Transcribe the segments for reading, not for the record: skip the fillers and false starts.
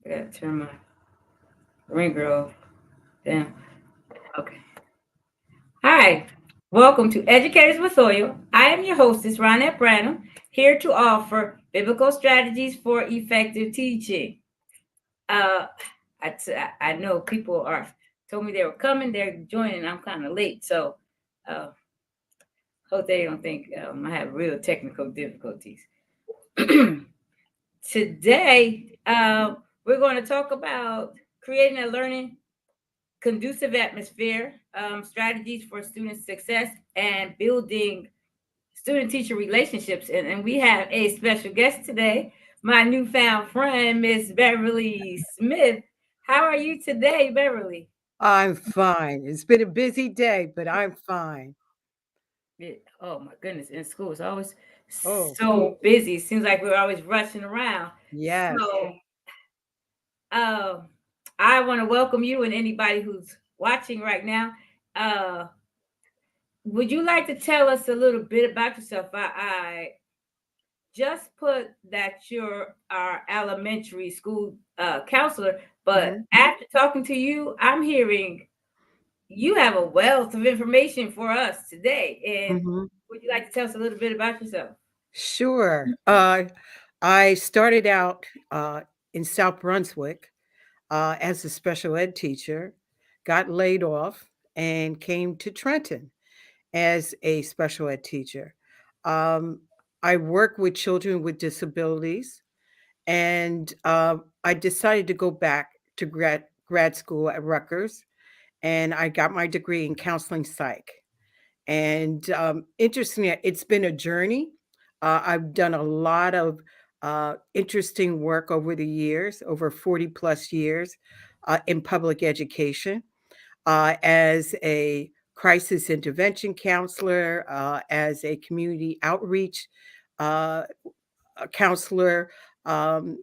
I gotta turn my ringer off. Damn. Okay. Hi. Welcome to Educators with Oil. I am your hostess, Ronnette Branham, here to offer biblical strategies for effective teaching. Uh, I know people are told me they were coming, they're joining. I'm kind of late, so uh, hope they don't think I have real technical difficulties. Today, we're going to talk about creating a learning conducive atmosphere, strategies for student success, and building student teacher relationships. And we have a special guest today, my newfound friend, Miss Beverly Smith. How are you today, Beverly? I'm fine. It's been a busy day, but I'm fine. Oh my goodness, in school it's always Oh, so busy. Seems like we're always rushing around. yes. So uh, I want to welcome you and anybody who's watching right now. Uh, would you like to tell us a little bit about yourself? I just put that you're our elementary school counselor, but Hmm. after talking to you, I'm hearing you have a wealth of information for us today. And Hmm. would you like to tell us a little bit about yourself? Sure. I started out in South Brunswick as a special ed teacher, got laid off, and came to Trenton as a special ed teacher. Um, I work with children with disabilities, and I decided to go back to grad school at Rutgers, and I got my degree in counseling psych. And interestingly, it's been a journey. I've done a lot of interesting work over the years, over 40 plus years in public education as a crisis intervention counselor, as a community outreach uh, counselor. Um,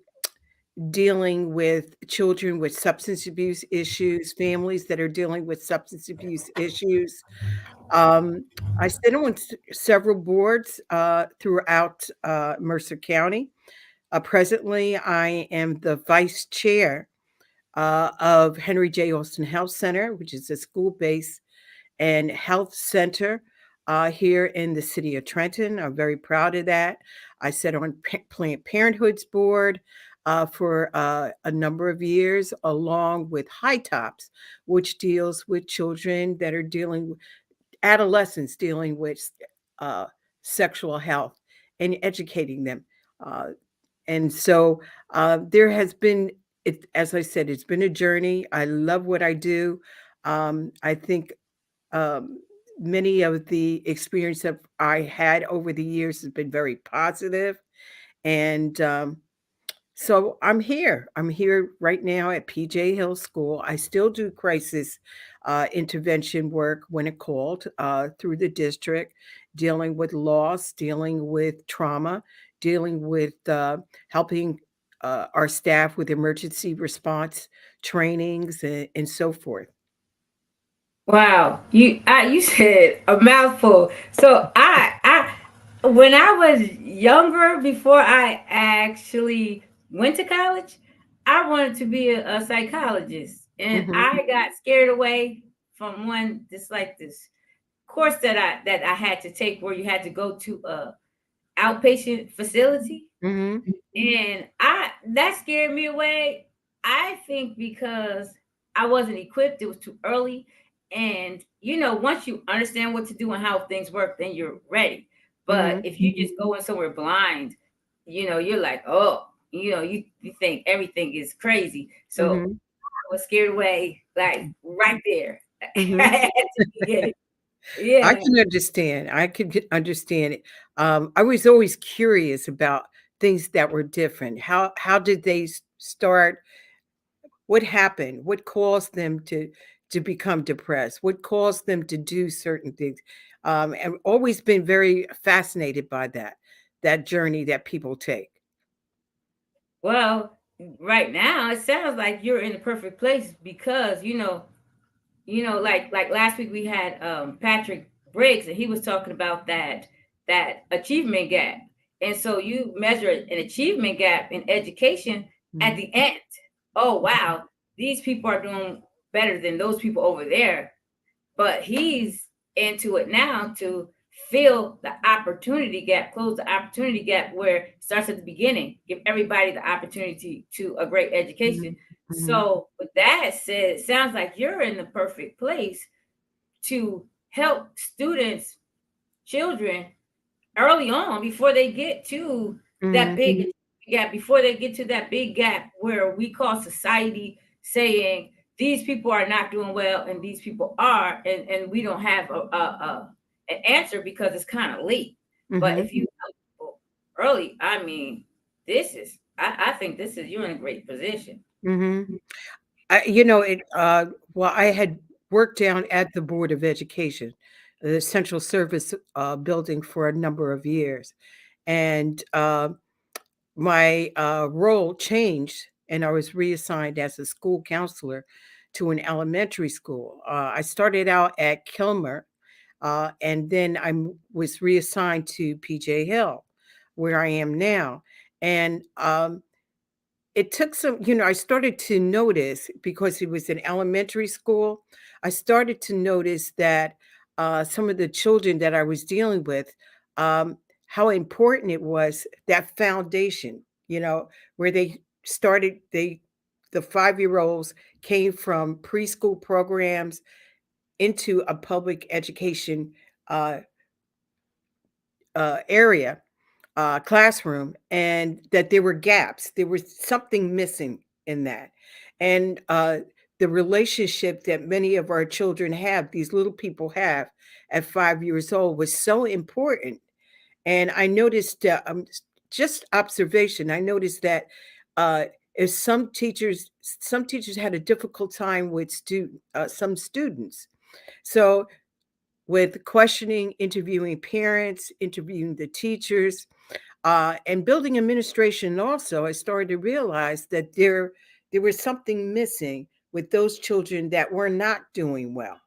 Dealing with children with substance abuse issues, families that are dealing with substance abuse issues. um, I sit on several boards throughout Mercer County. Presently, I am the vice chair of Henry J. Austin Health Center, which is a school based and health center here in the city of Trenton. I'm very proud of that. I sat on Planned Parenthood's board for a number of years, along with High Tops, which deals with children that are dealing adolescents dealing with uh, sexual health and educating them. Uh, and so there has been, as I said, it's been a journey. I love what I do. I think um, many of the experience that I had over the years has been very positive. And so I'm here. I'm here right now at PJ Hill School. I still do crisis intervention work when it called through the district, dealing with loss, dealing with trauma, dealing with helping our staff with emergency response trainings and so forth. Wow, you said a mouthful. So I when I was younger, before I actually went to college, I wanted to be a psychologist, and Hmm. I got scared away from one this course that I had to take where you had to go to a outpatient facility, Hmm. and I that scared me away. I think because I wasn't equipped, it was too early. And once you understand what to do and how things work, then you're ready. But Hmm. if you just go in somewhere blind, you're like, oh, you think everything is crazy. So Hmm. I was scared away, like right there. I Hmm. had to get it. I Yeah. can understand. I could understand it. I was always curious about things that were different. How did they start? What happened? What caused them to become depressed? What caused them to do certain things? And always been very fascinated by that journey that people take. Well, right now it sounds like you're in the perfect place because like last week we had Patrick Briggs, and he was talking about that achievement gap. And so you measure an achievement gap in education at Hmm. the end. oh wow, these people are doing better than those people over there. But he's into it now to fill the opportunity gap, close the opportunity gap where it starts at the beginning, give everybody the opportunity to a great education. Mhm, mhm, So with that said, it sounds like you're in the perfect place to help students, children early on before they get to that mhm, big gap, before they get to that big gap where we call society saying these people are not doing well and these people are, and we don't have an answer because it's kind of late. But mhm, if you help people early, I mean, I think this is, you're in a great position. mhm. Well, I had worked down at the Board of Education, the Central Service building for a number of years. And my role changed, and I was reassigned as a school counselor to an elementary school. I started out at Kilmer, and then was reassigned to PJ Hill, where I am now. And it took I started to notice, because it was an elementary school, I started to notice that some of the children that I was dealing with, um, how important it was, that foundation, where the 5-year olds came from preschool programs into a public education uh, area, classroom, and that there were gaps. There was something missing in that. And the relationship that many of our children have, these little people have at 5 years old, was so important. And I noticed, just observation, I noticed that uh, if some teachers had a difficult time with some students. So with questioning, interviewing parents, interviewing the teachers, and building administration also, I started to realize that there was something missing with those children that were not doing well,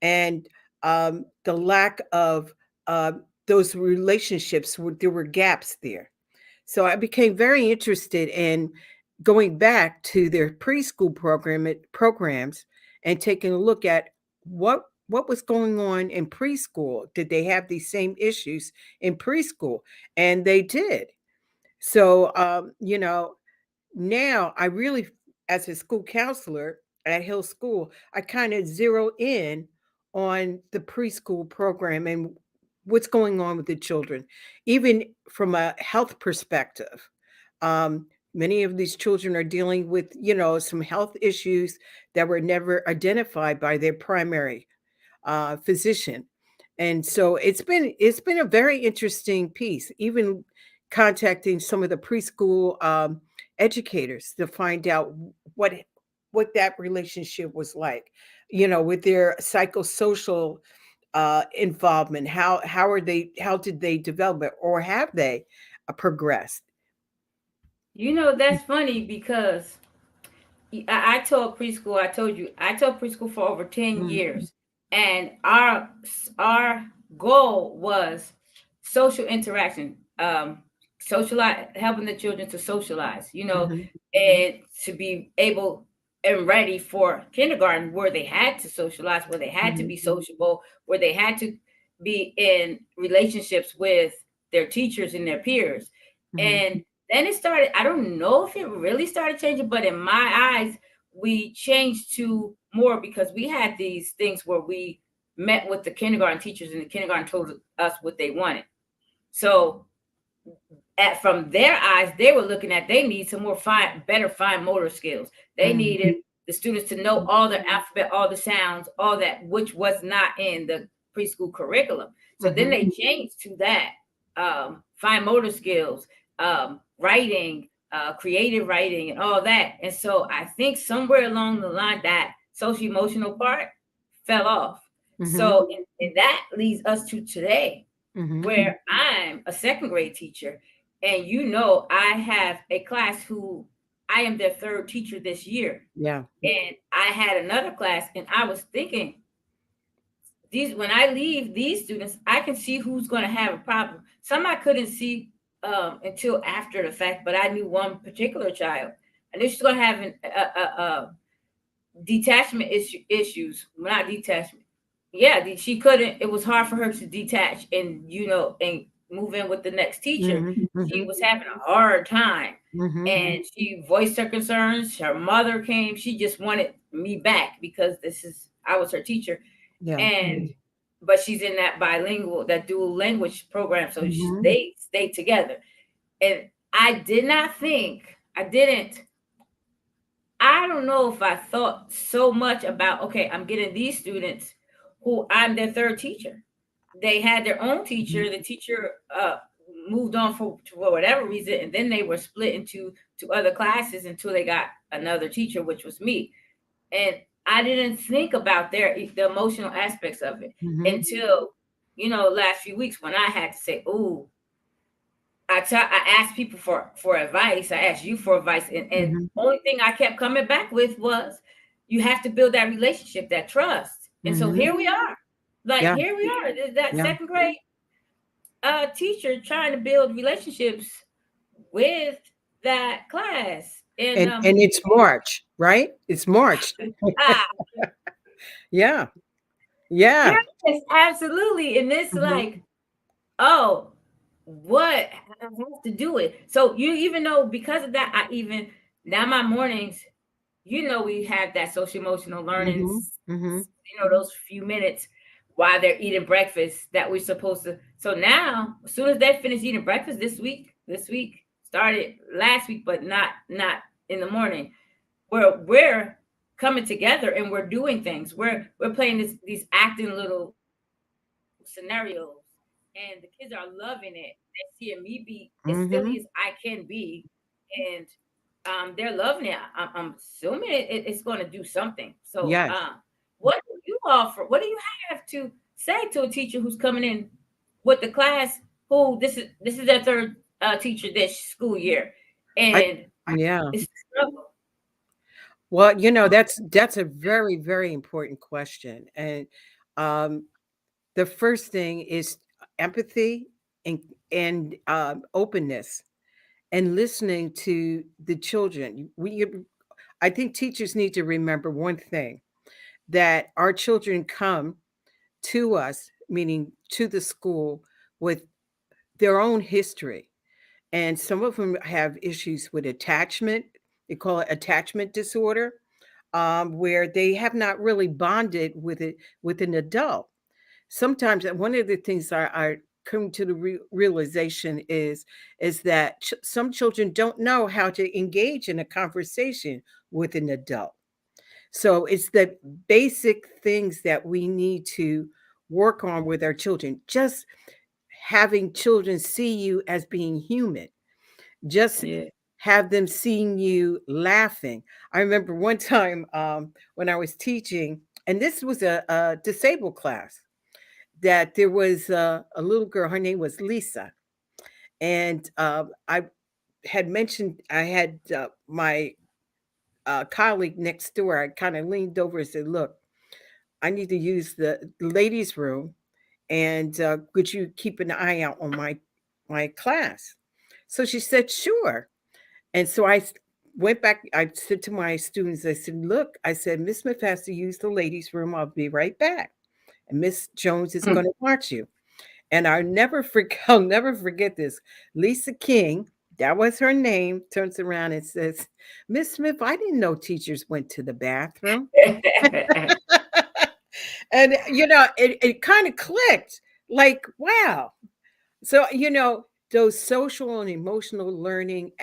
and the lack of uh, those relationships. There were gaps there. So I became very interested in going back to their preschool programs and taking a look at what was going on in preschool. Did they have these same issues in preschool? And they did. So now I really, as a school counselor at Hill School, I kind of zero in on the preschool program and what's going on with the children, even from a health perspective. um, Many of these children are dealing with some health issues that were never identified by their primary physician. And so it's been a very interesting piece, even contacting some of the preschool educators to find out what what that relationship was like, with their psychosocial involvement. How did they develop it, or have they progressed? That's funny because I taught preschool. I told you I taught preschool for over 10 Mhm, years, and our goal was social interaction, socialize, helping the children to socialize, mhm, and to be able and ready for kindergarten, where they had to socialize, where they had to mhm, be sociable, where they had to be in relationships with their teachers and their peers. mhm, And then it started, I don't know if it really started changing, but in my eyes, we changed to more because we had these things where we met with the kindergarten teachers and the kindergarten told us what they wanted. So from their eyes, they were looking at they need some more better fine motor skills. They mhm, needed the students to know all the alphabet, all the sounds, all that, which was not in the preschool curriculum. So then mhm, they changed to that, fine motor skills, writing, creative writing, and all that. And so I think somewhere along the line that social emotional part fell off. mhm, So and that leads us to today, mhm. where I'm a second grade teacher, and I have a class who I am their third teacher this year. Yeah. And I had another class, and I was thinking, these when I leave these students, I can see who's going to have a problem. Some I couldn't see until after the fact, but I knew one particular child. I knew she was going to have detachment issues. Not detachment. Yeah, she couldn't. It was hard for her to detach and and move in with the next teacher. Mhm. She Mhm. was having a hard time, Mhm. and she voiced her concerns. Her mother came. She just wanted me back because I was her teacher, Yeah. and but she's in that bilingual, that dual language program, so Mhm. they stayed together. And I didn't. I don't know if I thought so much about, okay, I'm getting these students who I'm their third teacher. They had their own Mhm. teacher. The teacher moved on for whatever reason, and then they were split into other classes until they got another teacher, which was me. And I didn't think about the emotional aspects of it Mhm. until last few weeks when I had to say, "Ooh, I asked people for advice. I asked you for advice, and Mhm. only thing I kept coming back with was you have to build that relationship, that trust. And so Mhm. here we are. Like Yeah. here we are. There's that Yeah. second grade teacher trying to build relationships with that class. And And it's March, right? It's March. ah Yeah. Yeah. yes, absolutely. And it's Mhm. like, oh, what I have to do it. So you even know because of that, I even now my mornings, we have that social emotional learning, Mhm. Mhm. those few minutes while they're eating breakfast that we're supposed to. So now, as soon as they finish eating breakfast this week started last week, but not in the morning. We're coming together and we're doing things. We're playing these acting little scenarios, and the kids are loving it. They're seeing me be as silly as I Mhm. can be, and they're loving it. I'm assuming it's going to do something. So, Yes. what do you have to say to a teacher who's coming in with the class who this is their third teacher this school year, I and yeah. it's a struggle. Well, that's a very, very important question. And um, the first thing is empathy and openness and listening to the children. I think teachers need to remember one thing, that our children come to us, meaning to the school, with their own history. And some of them have issues with attachment. They call it attachment disorder, where they have not really bonded with an adult. Sometimes one of the things I come to the realization is that some children don't know how to engage in a conversation with an adult. So it's the basic things that we need to work on with our children. Just having children see you as being human. Just Yeah. have them seeing you laughing. I remember one time when I was teaching, and this was a disabled class, that there was a little girl. Her name was Lisa, and I had mentioned I had my colleague next door. I kind of leaned over and said, "Look, I need to use the ladies' room, and could you keep an eye out on my class?" So she said, "Sure." And so went back. I said to my students, I said, "Look," I said, "Miss Smith has to use the ladies' room. I'll be right back. And Miss Jones is going to watch you." And I'll never forget this. Lisa King, that was her name, turns around and says, "Miss Smith, I didn't know teachers went to the bathroom." And it kind of clicked. Like, wow. So, those social and emotional learning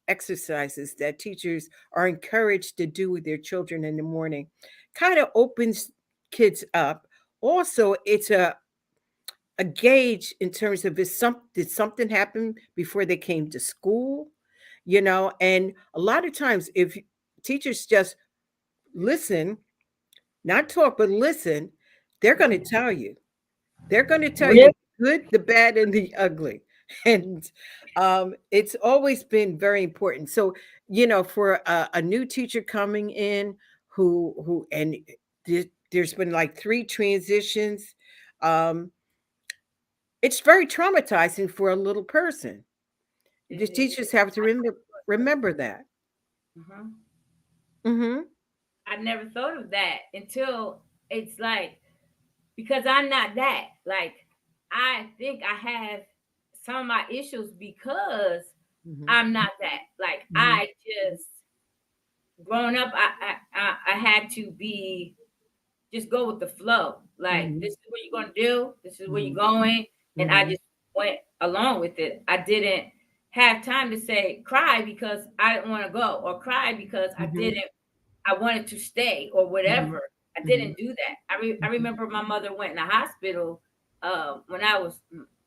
exercises that teachers are encouraged to do with their children in the morning kind of opens kids up. Also, it's a gauge in terms of did something happen before they came to school, and a lot of times if teachers just listen, not talk, but listen, they're going to tell you. They're going to tell Really? you the good, the bad, and the ugly. And it's always been very important. So, for a new teacher coming in and there's been like three transitions, um, it's very traumatizing for a little person. It The is. teachers have to remember that. Uh-huh. Mhm. I never thought of that until it's like, because I'm not that. Like, I think I have some of my issues because Mhm. I'm not that. Like, Mhm. I just, growing up, I had to be, just go with the flow. Like, this Mhm. is what you're going to do, this is where you're Mhm. going. And I Mhm. just went along with it. I didn't have time to say, cry because I didn't want to go, or cry because Mhm. I wanted to stay or Mhm. whatever. I Mhm. didn't do that. I Mhm. remember my mother went in the hospital when I was,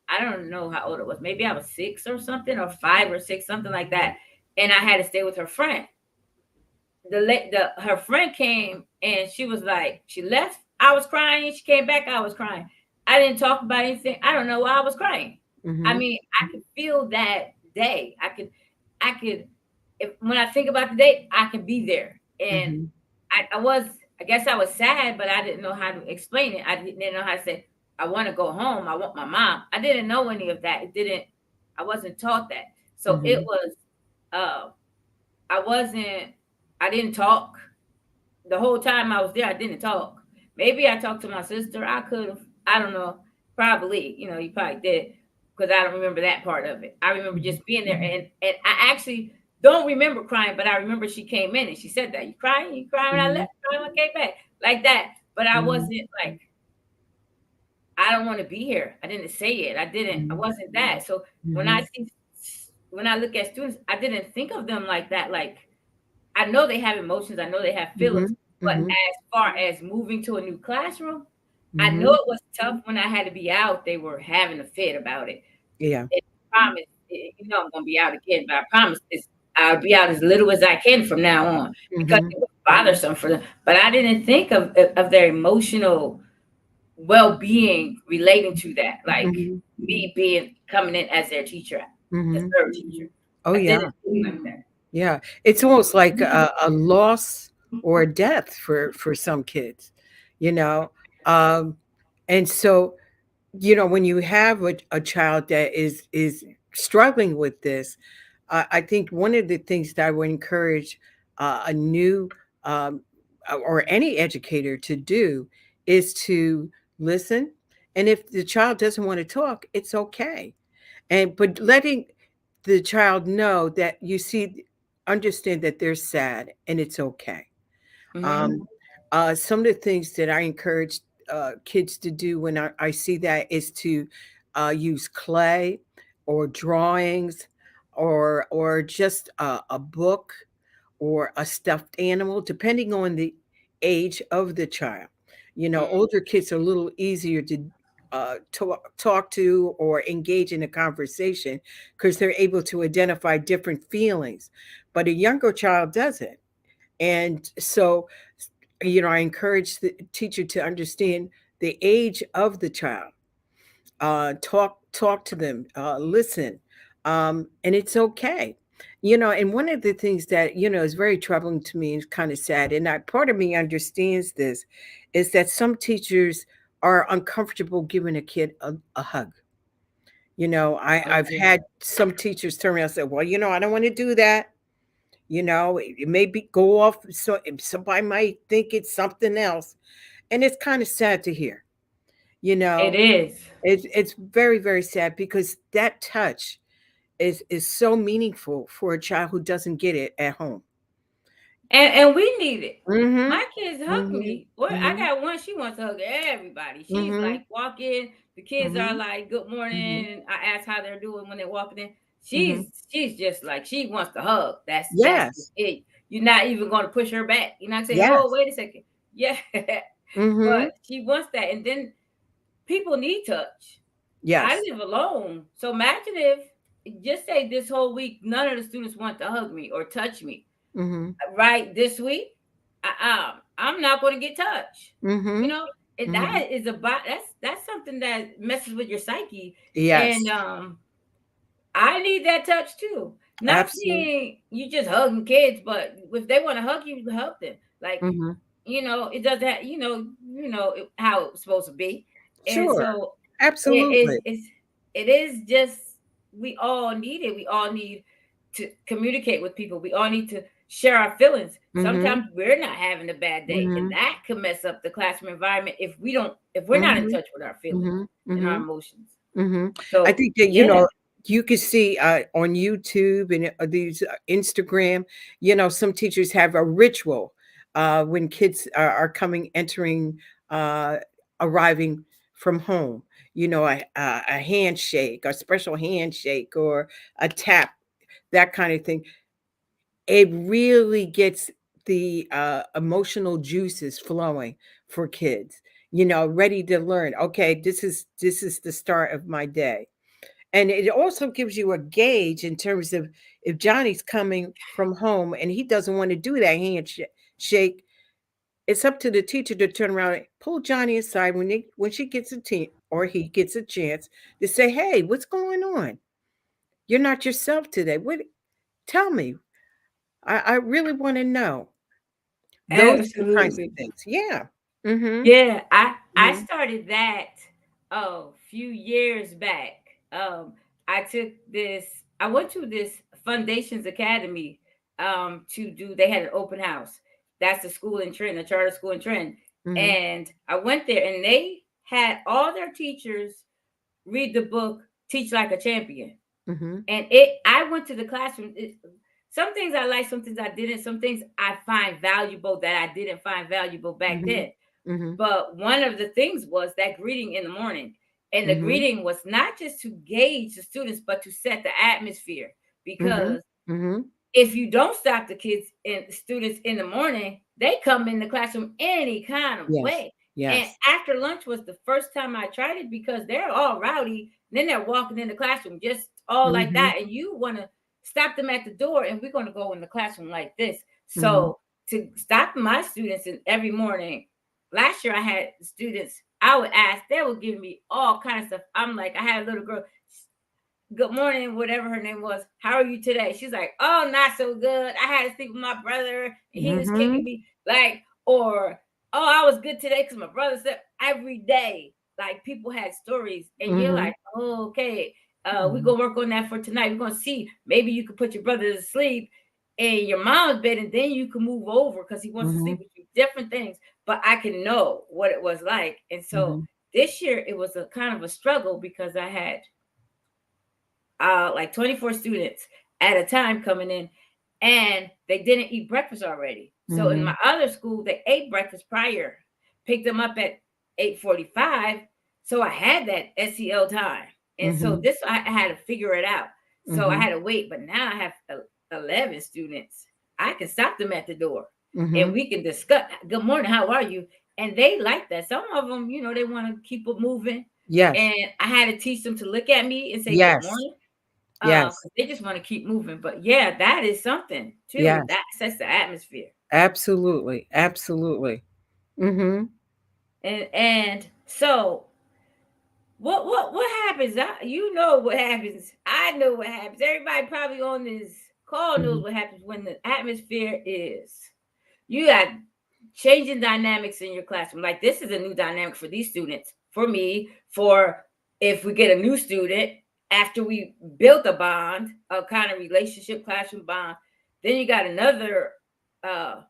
I don't know how old it was. Maybe I was 6 or something, or 5 or 6, something like that. And I had to stay with her friend. Her friend came and she was like, she left. I was crying. She came back. I was crying. I didn't talk about anything. I don't know why I was crying. I Mhm. mean, I could feel that day. I could, if, when I think about the day, I can be there. And Mhm. I was, I guess I was sad, but I didn't know how to explain it. I didn't know how to say, I want to go home. I want my mom. I didn't know any of that. It didn't, I wasn't taught that. So it Mhm. was, uh, I wasn't, I didn't talk the whole time I was there. I didn't talk. Maybe I talked to my sister. I could have, I don't know, probably, you probably did, because I don't remember that part of it. I remember Mhm. just being there. And I actually don't remember crying, but I remember she came in and she said that, you crying? You crying when I Mhm. left? Crying when I came back? Like that. But I Mhm. wasn't like, I don't want to be here. I didn't say it. I Mhm. wasn't that. So when I Mhm. see, when I look at students, I didn't think of them like that. Like, I know they have emotions, I know they have feelings, Mhm. but Mhm. as far as moving to a new classroom, I know Mhm. it was tough when I had to be out. They were having a fit about it. Yeah. And I promise, I'm gonna be out again, but I promise I'll be out as little as I can from now on, because Mhm. it was bothersome for them. But I didn't think of their emotional well-being relating to that, like Mhm. me being coming in as their teacher, the Mhm. third teacher. Oh, I didn't yeah. think like that. Yeah. It's almost like a loss or a death for some kids, you know? Um, and so, when you have a child that is struggling with this, I think one of the things that I would encourage a new um, or any educator to do is to listen. And if the child doesn't want to talk, it's okay. And but letting the child know that understand that they're sad and it's okay. Hmm. Um, some of the things that I encourage kids to do when I see that is to use clay or drawings or just a book or a stuffed animal, depending on the age of the child. Older kids are a little easier to talk to or engage in a conversation because they're able to identify different feelings, but a younger child doesn't. And so, I encourage the teacher to understand the age of the child. Talk to them, listen, and it's okay. And one of the things that is very troubling to me and kind of sad, and part of me understands this, is that some teachers are uncomfortable giving a kid a hug. I've Okay. had some teachers turn around and say, "Well, I don't want to do that." It may be go off, so somebody might think it's something else, and it's kind of sad to hear. You It know, is. it's very, very sad because that touch is so meaningful for a child who doesn't get it at home. And we need it. Mhm. My kids hug Mhm. me. Well, I Mhm. got one, she wants to hug everybody. She's Mhm. like walking, the kids are Mhm. like, good morning. Mhm. And I ask how they're doing when they're walking in. Mhm. She's just like, she wants to hug. That's Yes. it. You're not even gonna push her back. You're not saying, oh, Yes. wait a second. Yeah. But Mhm. she wants that. And then people need touch. I Yes. live alone. So imagine if, just say this whole week, none of the students want to hug me or touch me. Mhm. Right, this week, I'm not going to get touched. You Mhm. know, and Mhm. that is about, that's something that messes with your psyche. And Yes. I need that touch too. Not Absolutely. saying you just hugging kids, but if they want to hug you, hug them. Like, Mhm. it does that. How it's supposed to be. And Sure. so it is. Absolutely. It is just, we all need it. We all need to communicate with people. We all need to share our feelings. Sometimes Mhm. we're not having a bad day, and Mhm. that can mess up the classroom environment if we're not in Mhm. touch with our feelings Mhm. and our Mhm. emotions. Mhm. I So think that, yeah, you could see, on YouTube and, these, Instagram, some teachers have a ritual, when kids are coming entering, uh, arriving from home, a handshake, a special handshake, or a tap, that kind of thing. It really gets the, emotional juices flowing for kids, ready to learn. Okay, this is the start of my day. And it also gives you a gauge in terms of, if Johnny's coming from home and he doesn't want to do that handshake, it's up to the teacher to turn around and pull Johnny aside when she gets or he gets a chance to say, "Hey, what's going on? You're not yourself today. What? Tell me. I really want to know." Those kinds of absolutely. things. Yeah. Mhm. Yeah, I Mhm. started that a few years back. Um, I took this. I went to this Foundations Academy to do. They had an open house. That's a school in Trenton, a charter school in Trenton, Mhm. and I went there, and they had all their teachers read the book "Teach Like a Champion." Mhm. And I went to the classroom. Some things I like, some things I didn't, some things I find valuable that I didn't find valuable back Mhm. then. Mhm. But one of the things was that greeting in the morning. And the Mhm. greeting was not just to gauge the students, but to set the atmosphere. Mhm. Because Mhm. if you don't stop the kids and students in the morning, they come in the classroom any kind of Yes. way. And Yes. after lunch was the first time I tried it because they're all rowdy. Then they're walking in the classroom just all like Mhm. that. And you want to stop them at the door, and we're going to go in the classroom like this. Mhm. So to stop my students in every morning, last year I had students, I would ask, they would give me all kinds of stuff. I'm like, I had a little girl, good morning, whatever her name was. How are you today? She's like, oh, not so good. I had to sleep with my brother and he was kicking Mhm. me. Like, or, oh, I was good today because my brother said every day. Like people had stories, and you're Mhm. like, oh, okay, we're Mhm. gonna work on that for tonight. We're gonna see. Maybe you could put your brother to sleep in your mom's bed, and then you can move over because he wants to sleep Mhm. with you. Different things, but I can know what it was like. And so Mhm. this year it was a kind of a struggle because I had like 24 students at a time coming in, and they didn't eat breakfast already. So in my Mhm. other school, they ate breakfast prior, picked them up at 8:45. So I had that SEL time. And so Mhm. this, I had to figure it out. So I Mhm. had to wait, but now I have 11 students. I can stop them at the door and Mhm. we can discuss, good morning, how are you? And they like that. Some of them, they want to keep it moving. Yes. And I had to teach them to look at me and say good Yes. morning, Yes. 'cause they just want to keep moving. But yeah, that is something too. Yes. That sets the atmosphere. Absolutely. Absolutely. Mhm. And so what happens? You know what happens. I know what happens. Everybody probably on this call knows Mhm. what happens when the atmosphere is. You got changing dynamics in your classroom. Like this is a new dynamic for these students. For me, for if we get a new student after we built a bond, a kind of relationship classroom bond, then you got another uh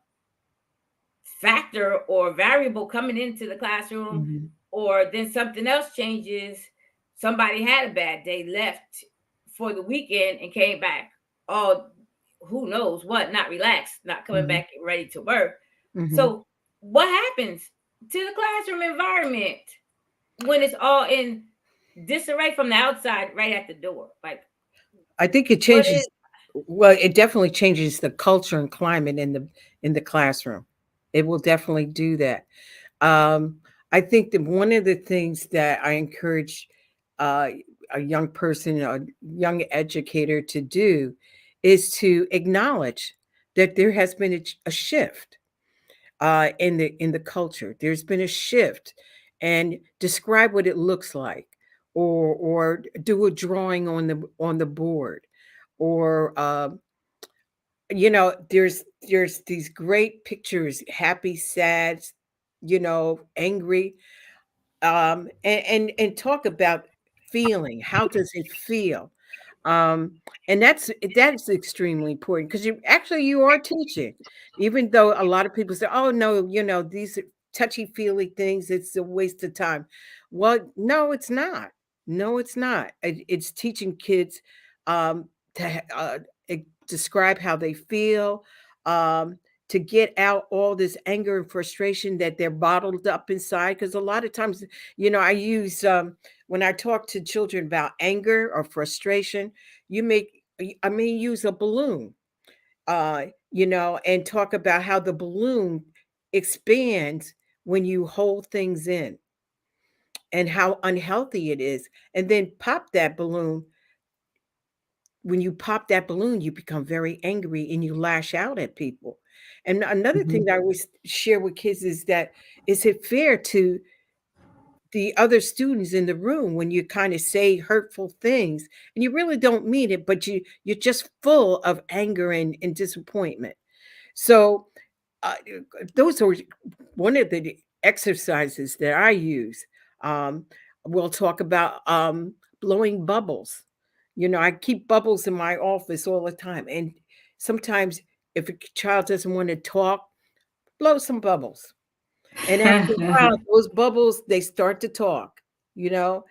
factor or variable coming into the classroom, Mhm. or then something else changes. Somebody had a bad day, left for the weekend and came back all who knows what, not relaxed, not coming Mhm. back ready to work. Mhm. So what happens to the classroom environment when it's all in disarray from the outside right at the door? Like I think it what is changes. Well, it definitely changes the culture and climate in the classroom. It will definitely do that. Um, I think that one of the things that I encourage, uh, a young person, a young educator to do, is to acknowledge that there has been a shift, in the culture. There's been a shift, and describe what it looks like, or do a drawing on the board, or, there's these great pictures, happy, sad, angry, and talk about feeling. How does it feel? um, and that's extremely important because you are teaching, even though a lot of people say, "Oh no, these are touchy feely things. It's a waste of time." Well, no, it's not. No, it's not. It's teaching kids to describe how they feel, um, to get out all this anger and frustration that they're bottled up inside. Because a lot of times, I use when I talk to children about anger or frustration, you make I mean use a balloon, and talk about how the balloon expands when you hold things in and how unhealthy it is. And then pop that balloon. When you pop that balloon, you become very angry and you lash out at people. And another thing Mhm. that I always share with kids is that, is it fair to the other students in the room when you kind of say hurtful things and you really don't mean it, but you're just full of anger and disappointment. So uh, those are one of the exercises that I use. Um, we'll talk about blowing bubbles. I keep bubbles in my office all the time, and sometimes if a child doesn't want to talk, blow some bubbles, and after a while, those bubbles, they start to talk, you know,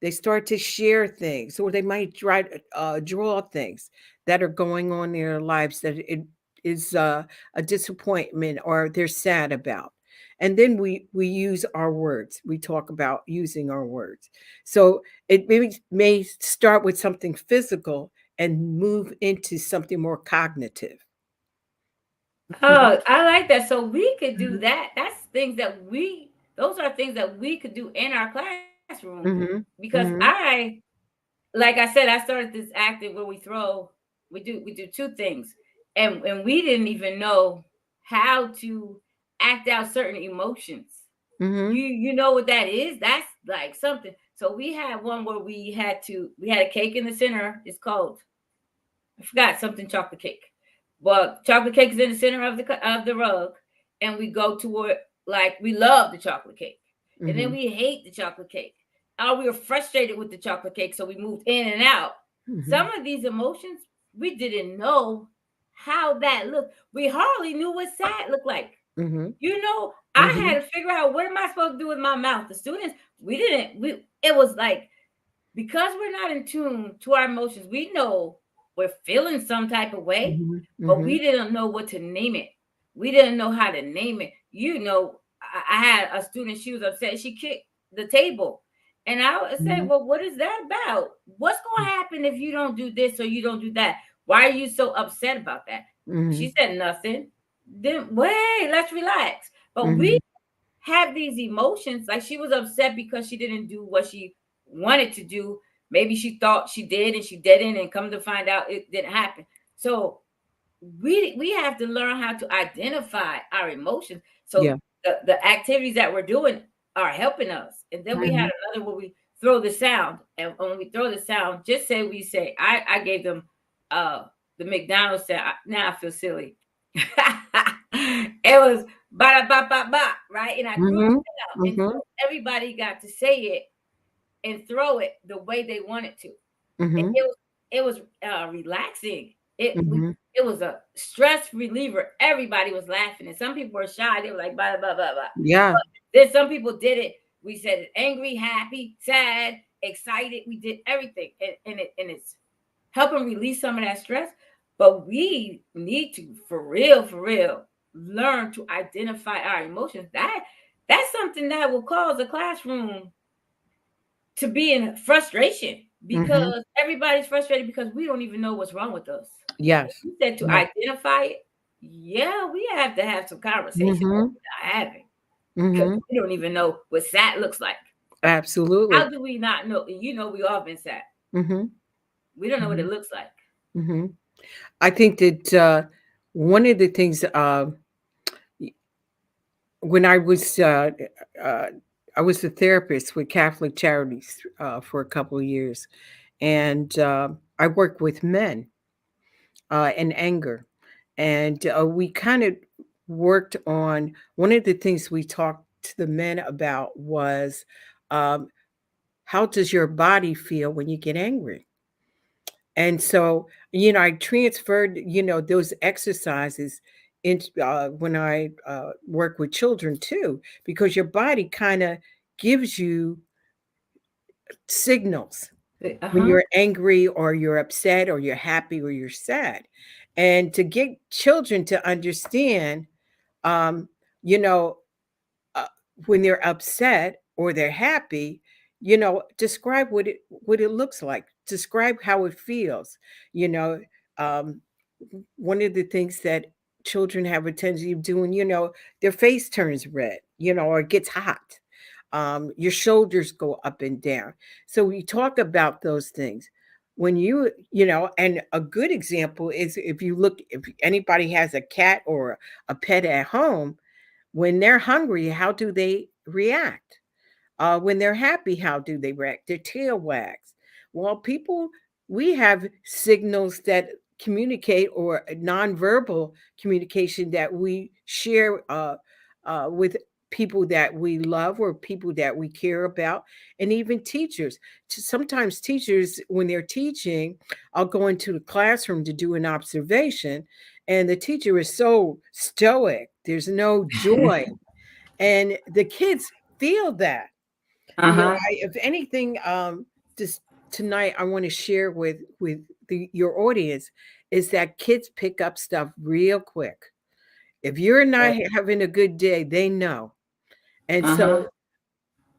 they start to share things, or they might try to draw things that are going on in their lives that it is a disappointment or they're sad about. And then we use our words. We talk about using our words. So it may start with something physical and move into something more cognitive. Mhm, Oh, I like that. So we could do mhm, that. Those are things that we could do in our classroom mhm, because mhm, like I said, I started this acting where we do two things, and we didn't even know how to act out certain emotions. mhm, You know what that is? That's like something. So we had one where we had a cake in the center. It's called, I forgot, something chocolate cake. But chocolate cake is in the center of the rug, and we go toward, like, we love the chocolate cake, and then mhm, we hate the chocolate cake. Oh, we were frustrated with the chocolate cake, so we moved in and out. Some mhm, of these emotions we didn't know how that looked. We hardly knew what sad looked like. mhm, I mhm. had to figure out what am I supposed to do with my mouth. The students, we didn't. We it was like, because we're not in tune to our emotions, we know we're feeling some type of way, Mhm, but we mhm, didn't know what to name it. We didn't know how to name it. I had a student, she was upset, she kicked the table. And I would say, mhm, well, what is that about? What's going to happen if you don't do this or you don't do that? Why are you so upset about that? She mhm, said nothing. Then wait, let's relax. But we mhm, have these emotions. Like, she was upset because she didn't do what she wanted to do. Maybe she thought she did and she didn't, and come to find out it didn't happen. So we have to learn how to identify our emotions. yeah. So the activities that we're doing are helping us. And then we had Mhm, another where we throw the sound. And when we throw the sound, just say, we say, I gave them uh the McDonald's sound. Now I feel silly. It was ba ba ba ba, right? And I threw mhm, it out. And mhm, so everybody got to say it and throw it the way they wanted to. And mhm, it was relaxing. mhm. It was a stress reliever. Everybody was laughing, and some people were shy. They were like blah blah blah blah. Yeah. But then some people did it. We said it angry, happy, sad, excited. We did everything, and it's helping release some of that stress. But we need to, for real, learn to identify our emotions. That's something that will cause a classroom to be in frustration, Mhm. because everybody's frustrated because we don't even know what's wrong with us. Yes. You said to Yeah. identify it. Yeah, we have to have some conversation that Mhm, we're not having, because mhm. we don't even know what sad looks like. Absolutely. How do we not know? We all been sad. Mhm, We don't know what it mhm, looks like. mhm. I think that one of the things y- when uh, I was a therapist with Catholic Charities for a couple of years, and I worked with men and anger. And we kind of worked on one of the things we talked to the men about was um, how does your body feel when you get angry? And so, I transferred, those exercises into when I work with children too, because your body kind of gives you signals when Uh-huh. you're angry or you're upset or you're happy or you're sad. And to get children to understand, um, you know, uh, when they're upset or they're happy, describe what it looks like. Describe how it feels. You know, um, one of the things that children have a tendency of doing, their face turns red, or it gets hot. Your shoulders go up and down. So we talk about those things. When and a good example is if anybody has a cat or a pet at home, when they're hungry, how do they react? When they're happy, how do they react? Their tail wags. Well, we have signals that communicate, or a nonverbal communication that we share with people that we love or people that we care about, and even teachers. Sometimes teachers, when they're teaching, I'll go into the classroom to do an observation, and the teacher is so stoic. There's no joy, and the kids feel that. Uh-huh. If anything, just tonight I want to share with your audience is that kids pick up stuff real quick. If you're not having a good day, they know. And Uh-huh. so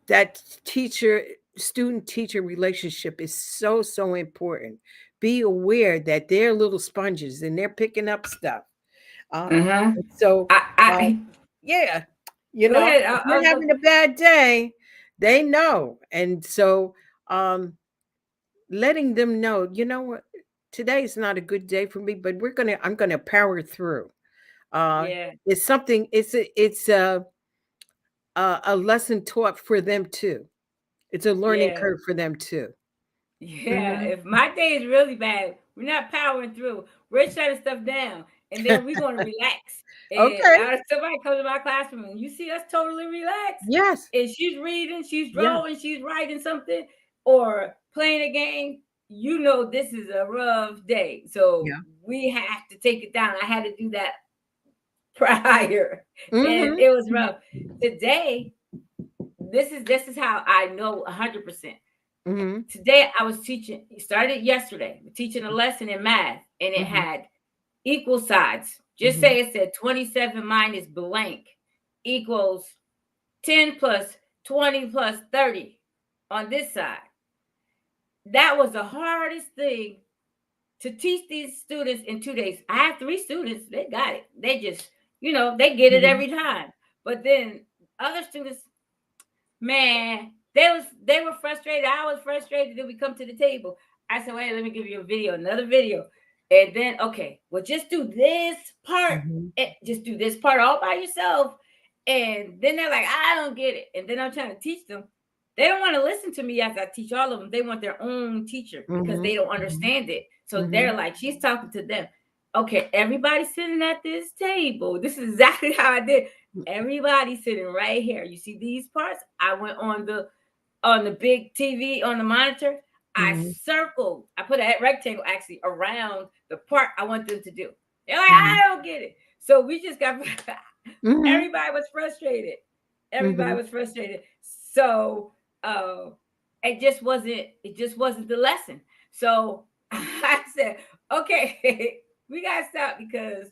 that teacher student teacher relationship is so so important. Be aware that they're little sponges and they're picking up stuff. Uh-huh. So, I, uh, I yeah, go ahead. if you're having a bad day, they know. And so, um, letting them know, what, today is not a good day for me, but I'm gonna power through. Uh, Yeah. it's something. It's a lesson taught for them too. It's a learning Yeah. curve for them too. Yeah, Hmm. if my day is really bad, we're not powering through. We're shutting stuff down, and then we're going to relax. And Okay. somebody comes to my classroom, and you see us totally relaxed, Yes. and she's reading, she's Yeah. drawing, she's writing something, or playing a game. You know, this is a rough day, so Yeah. we have to take it down. I had to do that prior, and Hmm. it was rough. Today, this is how I know 100%. Hmm. Today I was teaching, started yesterday, teaching a lesson in math, and it Hmm. had equal sides. Just Hmm. say it said 27 minus blank equals 10 plus 20 plus 30 on this side. That was the hardest thing to teach these students in 2 days. I have 3 students, they got it. They just, they get it Hmm. every time. But then other students, man, they were frustrated. I was frustrated. Then we come to the table. I said, wait, let me give you a video, another video. And then, okay, well, just do this part. Hmm. Just do this part all by yourself. And then they're like, I don't get it. And then I'm trying to teach them. They don't want to listen to me as I teach all of them. They want their own teacher because Hmm. they don't Hmm. understand it. So Hmm. they're like, she's talking to them. Okay, everybody sitting at this table. This is exactly how I did. Everybody sitting right here. You see these parts? I went on the big TV on the monitor. I Hmm. circled. I put a rectangle actually around the part I want them to do. They're like, Hmm. I don't get it. So we just got Hmm. everybody was frustrated. Everybody Hmm. was frustrated. So uh it just wasn't the lesson. So I said, okay, we gotta stop because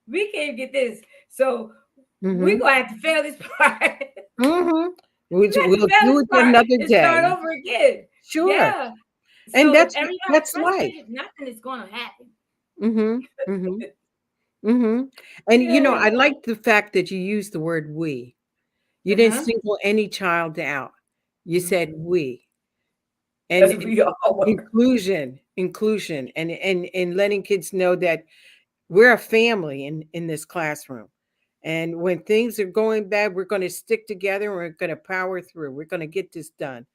we can't get this. So we Hmm. gonna have to fail this part. Hmm. We Which have to we'll fail do this it part another and start day. over again. Sure. Yeah. And So if that's everybody's that's life. frustrated, nothing is gonna happen. Hmm. Hmm. Hmm. And Yeah. I like the fact that you used the word we. You didn't Uh-huh. single any child out. You said Mm-hmm. we. Because And we all were. inclusion, and letting kids know that we're a family in this classroom. And when things are going bad, we're going to stick together and we're going to power through. We're going to get this done.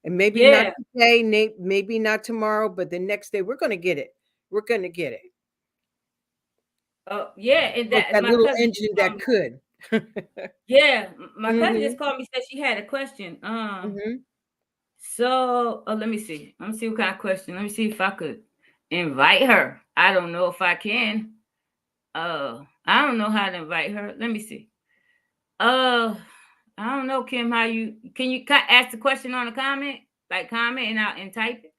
And maybe not Yeah. today, maybe not tomorrow, but the next day we're going to get it. We're going to get it. Oh, yeah. And Like that that my little cousin just engine called that me. could. Yeah, my cousin Mhm. just called me, said she had a question. Mhm. So let me see. Let me see what kind of question. Let me see if I could. invite her. I don't know if I can. I don't know how to invite her. Let me see. Uh, I don't know, Kim. How you can you ask the question on the comment, like comment and out and type it,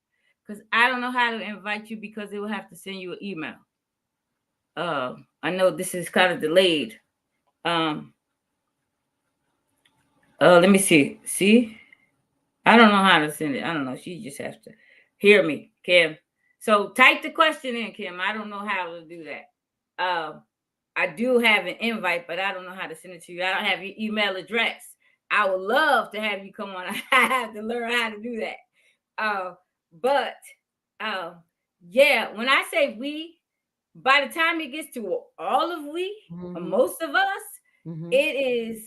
because I don't know how to invite you because it will have to send you an email. I know this is kind of delayed. Um, let me see. See, I don't know how to send it. I don't know. She just has to hear me, Kim. So type the question in, Kim. I don't know how to do that. I do have an invite, but I don't know how to send it to you. I don't have your email address. I would love to have you come on. I have to learn how to do that. But uh, yeah, when I say we, by the time it gets to all of we, or Mhm. most of us, Mhm. it is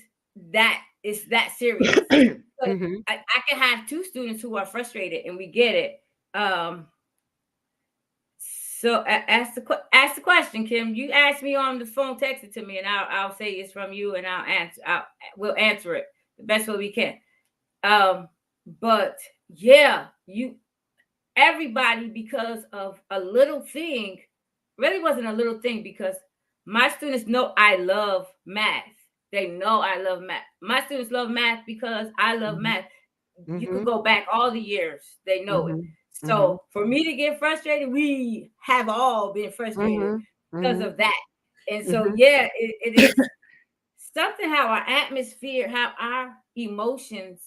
that it's that serious. But Mhm. I can have two students who are frustrated, and we get it. So ask the question, Kim. You ask me on the phone, text it to me, and I'll say it's from you, and we'll answer it the best way we can. Um, but yeah, you everybody, because of a little thing, really wasn't a little thing, because my students know I love math. They know I love math. My students love math because I love Mhm. math. You could Mhm. go back all the years, they know it. Mhm. Mhm. So for me to get frustrated, we have all been frustrated Mhm. because Mhm. of that. And so Mhm. yeah, it is something how our atmosphere, how our emotions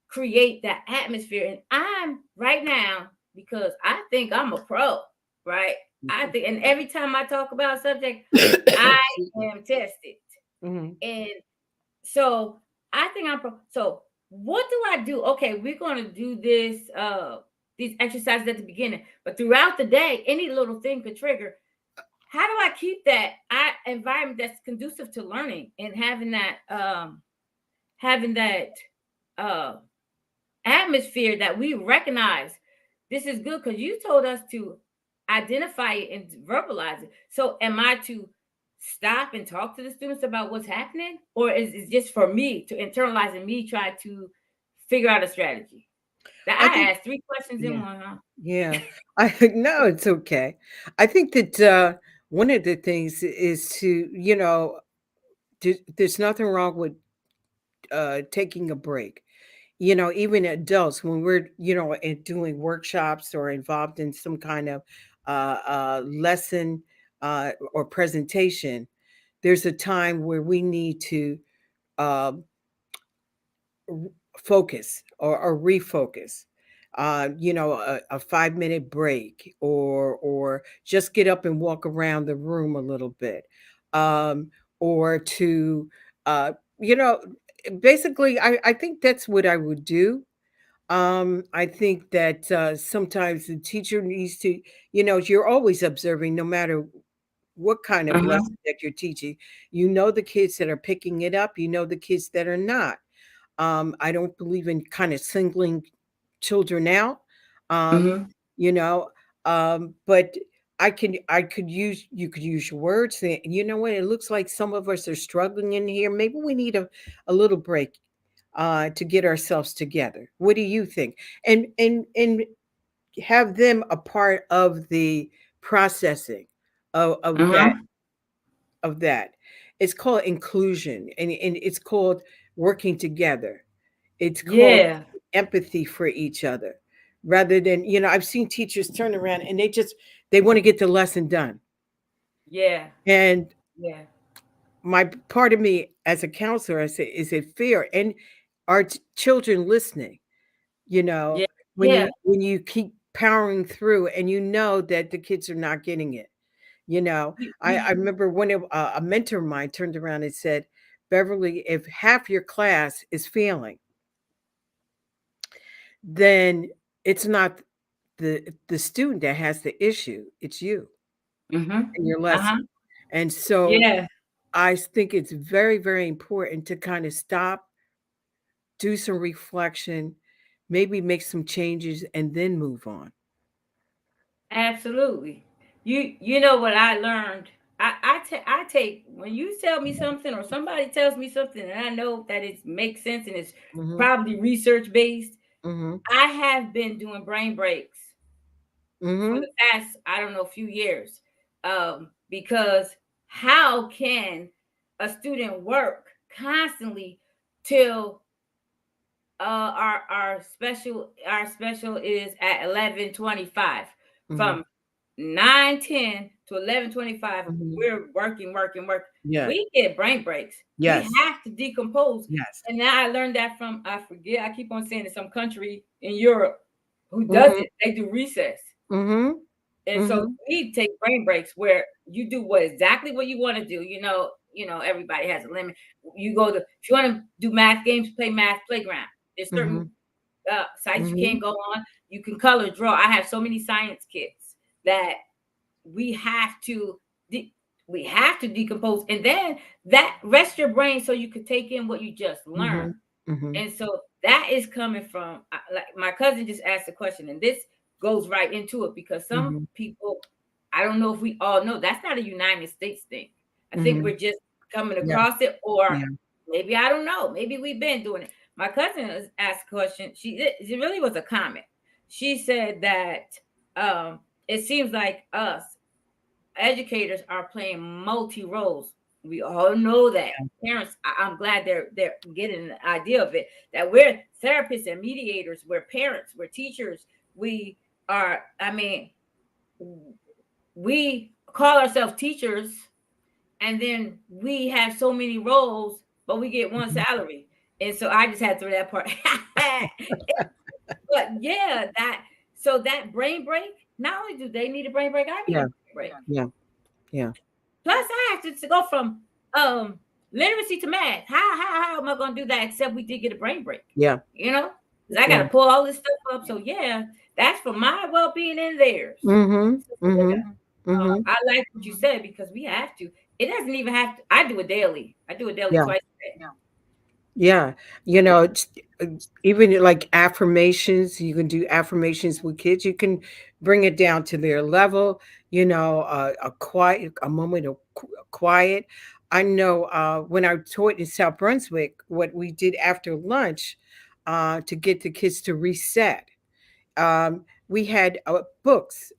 create that atmosphere. And I'm right now, because I think I'm a pro, right? I think, and every time I talk about a subject, I Excuse me. am tested. Mhm. And so I think I'm pro. So what do I do? Okay, we're gonna do this these exercises at the beginning, but throughout the day, any little thing could trigger. How do I keep that environment that's conducive to learning and having that uh atmosphere that we recognize this is good, because you told us to identify it and verbalize it. So am I to stop and talk to the students about what's happening, or is it just for me to internalize and me try to figure out a strategy? That I I think, asked three questions in yeah, one, huh? yeah. I no, it's okay. I think that one of the things is to, there's nothing wrong with taking a break. Even adults, when we're, doing workshops or involved in some kind of lesson or presentation, there's a time where we need to uh, r- focus or refocus. A 5 minute break, or just get up and walk around the room a little bit, um, or to, uh, you know, basically, I think that's what I would do. I think that sometimes the teacher needs to, you're always observing, no matter what kind of Uh-huh. lesson that you're teaching. You know the kids that are picking it up, you know the kids that are not. I don't believe in kind of singling children out. Um, Mm-hmm. you know, but you could use your words. And you know what? It looks like some of us are struggling in here. Maybe we need a little break to get ourselves together. What do you think? And have them a part of the processing of that Uh-huh. of that. It's called inclusion, and it's called working together. It's called Yeah. empathy for each other. Rather than, I've seen teachers turn around and they want to get the lesson done. Yeah. And Yeah. my part of me as a counselor, I say, is it fair? And are children listening? You know, Yeah. when Yeah. you keep powering through and you know that the kids are not getting it. I You remember when a mentor of mine turned around and said, Beverly, if half your class is failing, then it's not the student that has the issue, it's you mhm. and your lesson. Uh-huh. And so Yeah. I think it's very, very important to kind of stop, do some reflection, maybe make some changes, and then move on. Absolutely. You know what I learned? I take when you tell me something or somebody tells me something and I know that it makes sense and it's Hmm. probably research based. Hmm. I have been doing brain breaks for Mhm. the past, I don't know, few years. Because how can a student work constantly till our special is at 11:25, Mhm. from 9:10 to 11:25. Mhm. We're working. Yeah. We get brain breaks. We Yes. have to decompose. Yes. And now I learned that from, I forget, I keep on saying, in some country in Europe who does Mhm. it, they do recess. Mhm. And so Mhm. we take brain breaks where you do what exactly what you want to do. Everybody has a limit. You go to, if you want to do math games, play math playground. There's certain Mhm. sites you can't Mhm. go on. You can color, draw. I have so many science kits that we have to de- we have to decompose, and then that rest your brain so you can take in what you just learned. Mhm. Mhm. And so that is coming from, like my cousin just asked a question, and this goes right into it, because some Mhm. people, I don't know if we all know, that's not a United States thing. I think Mhm. we're just coming Yeah. across it, or Yeah. maybe, I don't know, maybe we've been doing it. My cousin has asked a question. It really was a comment. She said that it seems like us educators are playing multi roles. We all know that. Parents, I'm glad they're getting an idea of it. That we're therapists and mediators. We're parents. We're teachers. We are. I mean, we call ourselves teachers, and then we have so many roles, but we get one Mhm. salary. And so I just had to throw that part. But yeah, that brain break. Not only do they need a brain break, I need a Yeah. brain break. Yeah. Yeah. Plus, I have to go from um literacy to math. How am I going to do that? Except we did get a brain break, Yeah. you know, because I got Yeah. to pull all this stuff up. So yeah, that's for my well being and theirs. Mhm. So yeah, Mhm. Mhm. I like what you said, because we have to. It doesn't even have to. I do it daily. I do it daily Yeah. twice a day. Yeah. It's, uh, even like affirmations, you can do affirmations with kids. You can bring it down to their level, a moment of quiet. I know when I taught in South Brunswick, what we did after lunch to get the kids to reset. We had books,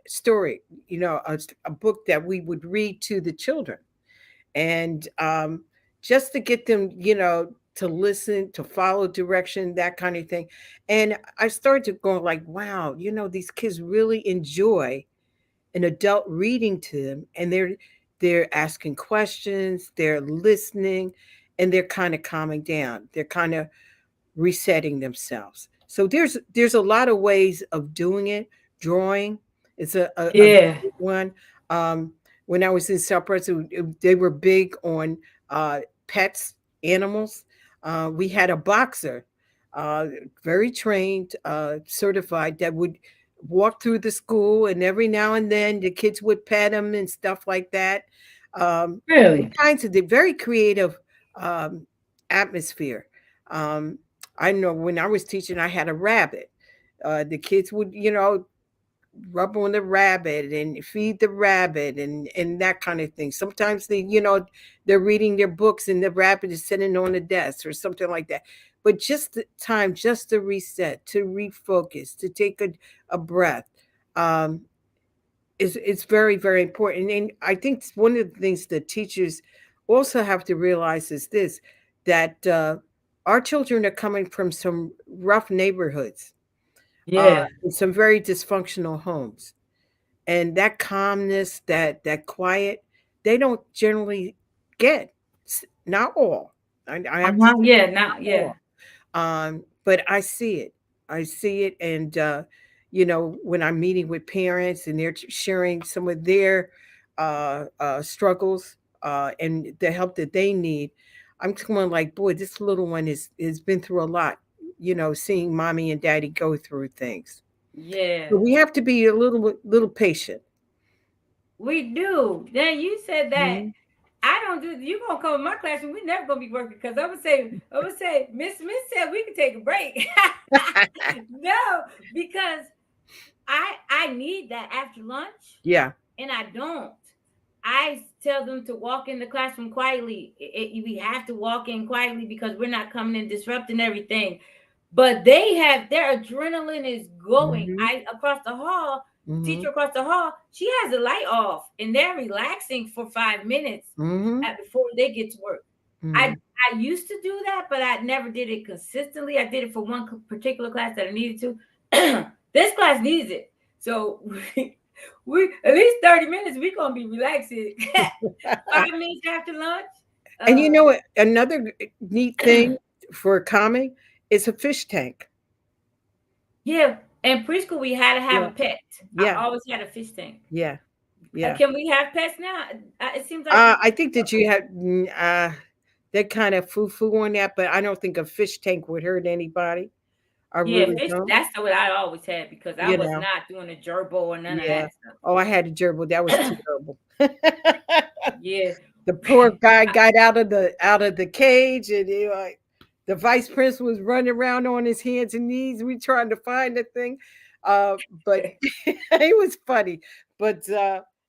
story, a book that we would read to the children, and just to get them, to listen, to follow direction, that kind of thing. And I started to go like, wow, these kids really enjoy an adult reading to them, and they're asking questions, they're listening, and they're kind of calming down. They're kind of resetting themselves. So there's a lot of ways of doing it. Drawing is a Yeah. good one. Um, when I was in South Preston, they were big on pets, animals. We had a boxer, uh, very trained, certified, that would walk through the school, and every now and then the kids would pet him and stuff like that. All Really? kinds of the very creative um, atmosphere. Um, I know when I was teaching, I had a rabbit. The kids would, rub on the rabbit and feed the rabbit and that kind of thing. Sometimes they're reading their books and the rabbit is sitting on the desk or something like that. But just the time, just to reset, to refocus, to take a breath, um, is very, very important. And I think one of the things that teachers also have to realize is this, that our children are coming from some rough neighborhoods, Yeah. in some very dysfunctional homes, and that calmness, that quiet, they don't generally get. Not all. I have to say Yeah. Now. not Yeah. all. But I see it. I see it, and when I'm meeting with parents and they're sharing some of their struggles and the help that they need, I'm going like, boy, this little one has been through a lot. Seeing mommy and daddy go through things. Yeah. But we have to be a little patient. We do. Then you said that. Mhm. I don't do. You gonna come in my classroom? We never gonna be working, because I would say, Miss said we could take a break. No, because I need that after lunch, Yeah. and I don't. I tell them to walk in the classroom quietly. We have to walk in quietly because we're not coming in disrupting everything. But they have their adrenaline is going. Mhm. I across the hall. teacher Mhm. across the hall, she has the light off and they're relaxing for 5 minutes Mhm. before they get to work. I Mhm. I used to do that, but I never did it consistently. I did it for one particular class that I needed to. This class needs it, so we at least 30 minutes. We're gonna be relaxing. 5 minutes after lunch. And you Uh, know what? Another neat thing for a comic is a fish tank. yeah, in preschool we had to have Yeah. a pet. I Yeah. always had a fish tank. Yeah. Yeah. Can we have pets now? It seems like I think that you have that kind of foo-foo on that, but I don't think a fish tank would hurt anybody. I yeah, really fish. don't. That's what I always had because I You was know. not doing a gerbil or none of Yeah. that stuff. Oh, I had a gerbil. That was terrible. Yeah. The poor guy got out of the cage, and the vice principal was running around on his hands and knees. We trying to find the thing, but it was funny. But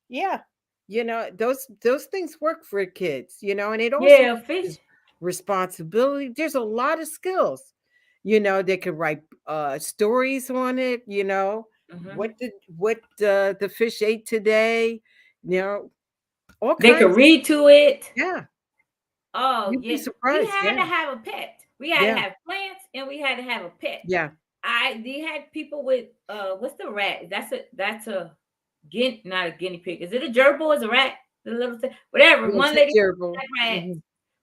yeah, those things work for kids, and it also Yeah, fish. is responsibility. There's a lot of skills, they could write stories on it. Hmm. What the fish ate today. You know, all They could kinds. read to it. Yeah, Oh you'd be yeah, we surprised. had Yeah, to have a pet. We had to yeah, have plants, and we had to have a pet. yeah. They had people with what's the rat? That's a not a guinea pig. Is it a gerbil? Is a rat? The little thing, whatever. It's One a lady gerbil. had rats. Mhm,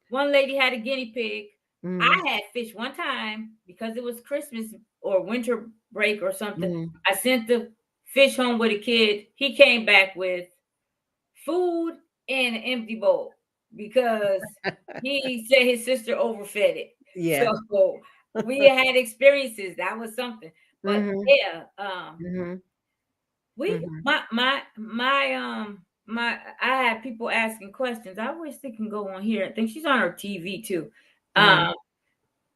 One lady had a guinea pig. mhm, I had fish one time because it was Christmas or winter break or something. mhm. I sent the fish home with a kid. He came back with food and an empty bowl because he said his sister overfed it. Yeah. So we had experiences. That was something. But Mhm, yeah, mhm, we mhm, my I have people asking questions. I wish they can go on here. I think she's on her TV too. mhm, Um,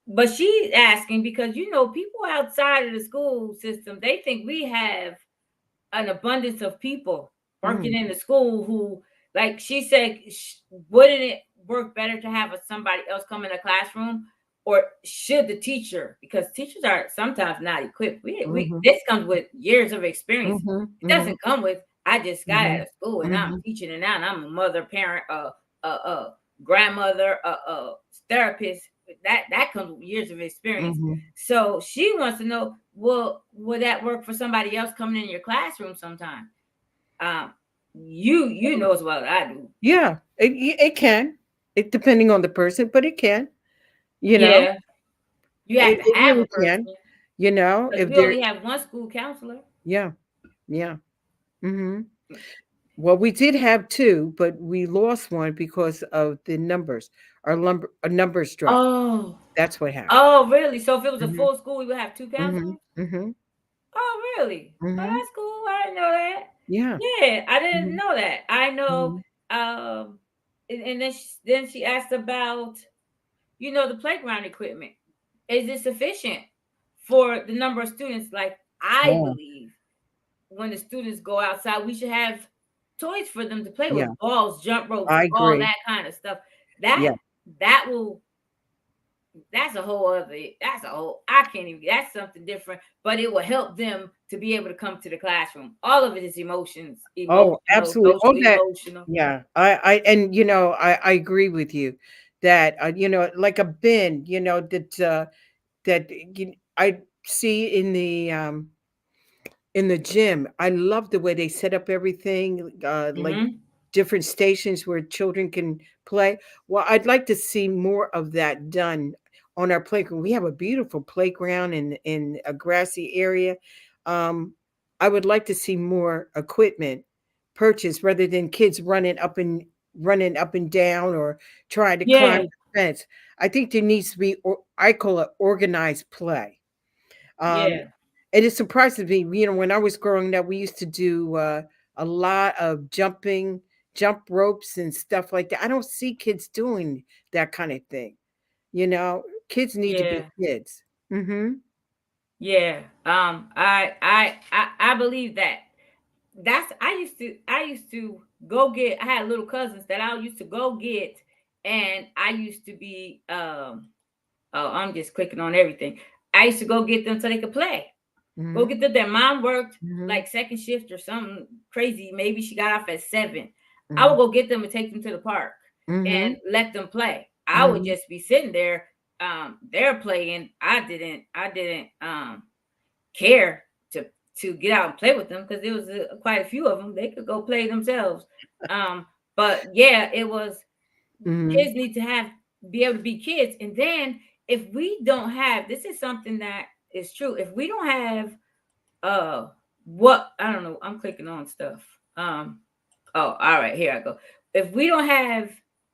but she's asking because people outside of the school system, they think we have an abundance of people working mhm. in the school who, like she said, wouldn't it work better to have somebody else come in the classroom, or should the teacher? Because teachers are sometimes not equipped. We Mhm, this comes with years of experience. mhm, It mhm, doesn't come with I just got out mhm, of school and I'm mhm, teaching it now, and I'm a mother, parent, grandmother, therapist. That comes with years of experience. mhm. So she wants to know, well, will that work for somebody else coming in your classroom sometime? Um, you know as well as I do. Yeah, it can. It depending on the person, but it can. You know, Yeah, you have it, to it have a really person can. You know, because if we they're only have one school counselor. yeah, yeah. Hmm. Well, we did have two, but we lost one because of the numbers. Our numbers dropped. Oh, That's what happened. oh, really? So if it was a Hmm. full school, we would have two Hmm. counselors? Hmm. Oh, really? Oh, Hmm. that's cool. I didn't know that. Yeah. Yeah, I didn't Hmm. know that. I know. Hmm. And then she asked about the playground equipment. Is it sufficient for the number of students? Like I Oh, believe when the students go outside, we should have toys for them to play yeah. with, balls, jump ropes, I all agree. that kind of stuff. Yeah. That will that's a whole other that's a whole I can't even that's something different, but it will help them to be able to come to the classroom. All of it is emotions, Oh, emotional, absolutely. social Oh, that. emotional. Yeah. And I agree with you that like a bin, that I see in the gym. I love the way they set up everything, like Hmm. different stations where children can play. Well, I'd like to see more of that done on our playground. We have a beautiful playground in a grassy area. Um, I would like to see more equipment purchased rather than kids running up and down or trying to climb Yeah, the fence. I think there needs to be, I call it organized play. Um, yeah, and it surprises me, when I was growing up, we used to do a lot of jump ropes and stuff like that. I don't see kids doing that kind of thing. Kids need to be yeah. kids. Mm-hmm. Yeah, I believe that. That's I used to go get. I had little cousins that I used to go get, and I used to be. Oh, I'm just clicking on everything. I used to go get them so they could play. Go get Mhm. them. Their mom worked Mhm. like second shift or something crazy. Maybe she got off at 7. I would Mhm. go get them and take them to the park and Mhm. let them play. I would Mhm. just be sitting there. They're playing. I didn't care to get out and play with them because there was quite a few of them. They could go play themselves. Um, but yeah, it was Mhm. kids need to have be able to be kids. And then if we don't have, this is something that is true. If we don't have what I don't know, I'm clicking on stuff. Oh, all right, here I go. If we don't have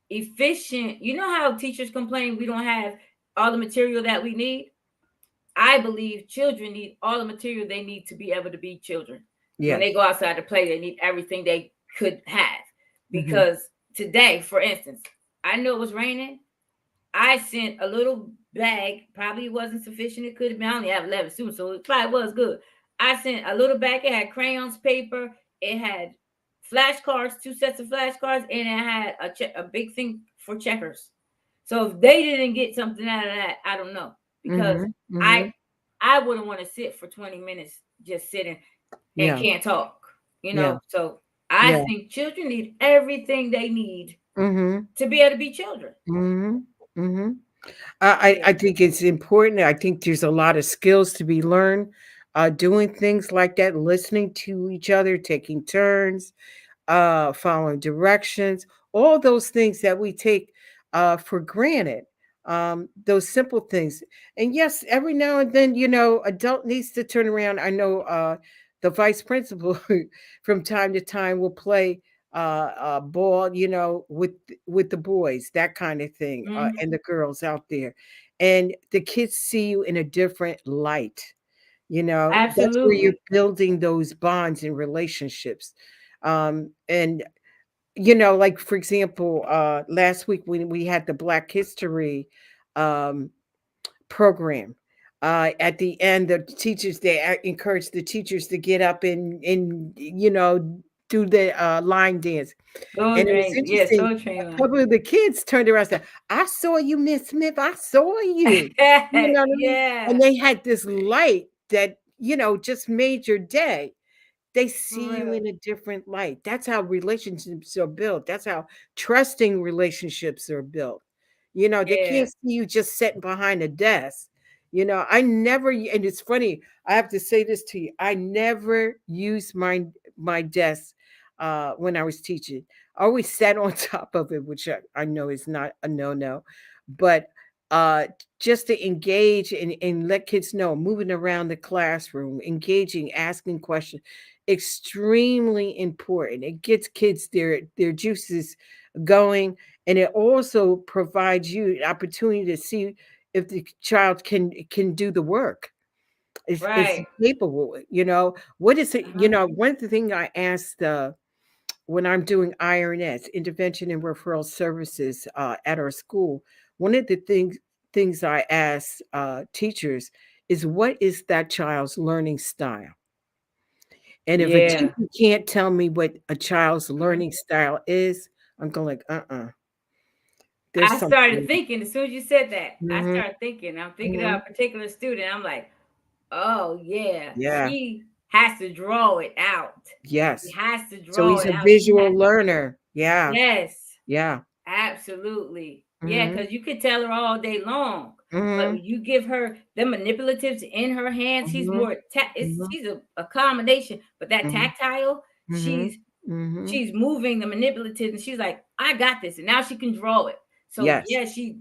efficient, you know how teachers complain we don't have all the material that we need? I believe children need all the material they need to be able to be children. When they Yes. go outside to play, they need everything they could have. Mhm. Because today, for instance, I know it was raining. I sent a little bag. Probably wasn't sufficient. It could have been. I only have 11 students, so it probably was good. I sent a little bag. It had crayons, paper. It had flashcards, 2 sets of flashcards, and it had a big thing for checkers. So if they didn't get something out of that, I don't know because Mhm. I Mhm. I wouldn't want to sit for 20 minutes just sitting and Yeah. can't talk. Yeah. So I Yeah. think children need everything they need Mhm. to be able to be children. Mhm. Mhm. I Yeah. think it's important. I think there's a lot of skills to be learned, doing things like that, listening to each other, taking turns, following directions, all those things that we take for granted. Those simple things. And yes, every now and then, adult needs to turn around. I know the vice principal from time to time will play ball, with the boys, that kind of thing, Mhm. and the girls out there. And the kids see you in a different light. That's where you're Absolutely. building those bonds and relationships. And like for example, last week when we had the Black History um, program, at the end, the teachers they encouraged the teachers to get up and do the line dance, Soul and it was Train, yeah, interesting. Soul Train A line. couple of the kids turned around and said, "I saw you, Miss Smith. I saw you." You know what I mean? And Yeah, they had this light that just made your day. They for see you real. in a different light. That's how relationships are built. That's how trusting relationships are built. They Yeah, can't see you just sitting behind a desk. I never, and it's funny, I have to say this to you. I never used my desk when I was teaching. I always sat on top of it, which I know is not a no-no. But uh just to engage and let kids know, moving around the classroom, engaging, asking questions, extremely important. It gets kids their juices going, and it also provides you an opportunity to see if the child can do the work, is right. capable. What is it? Uh-huh. One of the things I asked when I'm doing IRNS, intervention and referral services, at our school, one of the things I ask teachers is, what is that child's learning style? And if a Yeah. teacher can't tell me what a child's Mhm. learning style is, I'm going like, there's I started something. thinking as soon as you said that. I Mhm, started thinking. I'm thinking mhm. of a particular student. I'm like, oh yeah, Yeah, he has to draw it out. He yes. has to So draw he's it a out. He has visual to. learner. Yeah, Yes. yeah. Absolutely. Yeah, Mhm, because you could tell her all day long, but mhm, you give her the manipulatives in her hands. She's mhm, more mhm, she's a combination, but that mhm, tactile, mhm, she's mhm. she's moving the manipulatives, and she's like, I got this, and now she can draw it. So Yes. yeah, she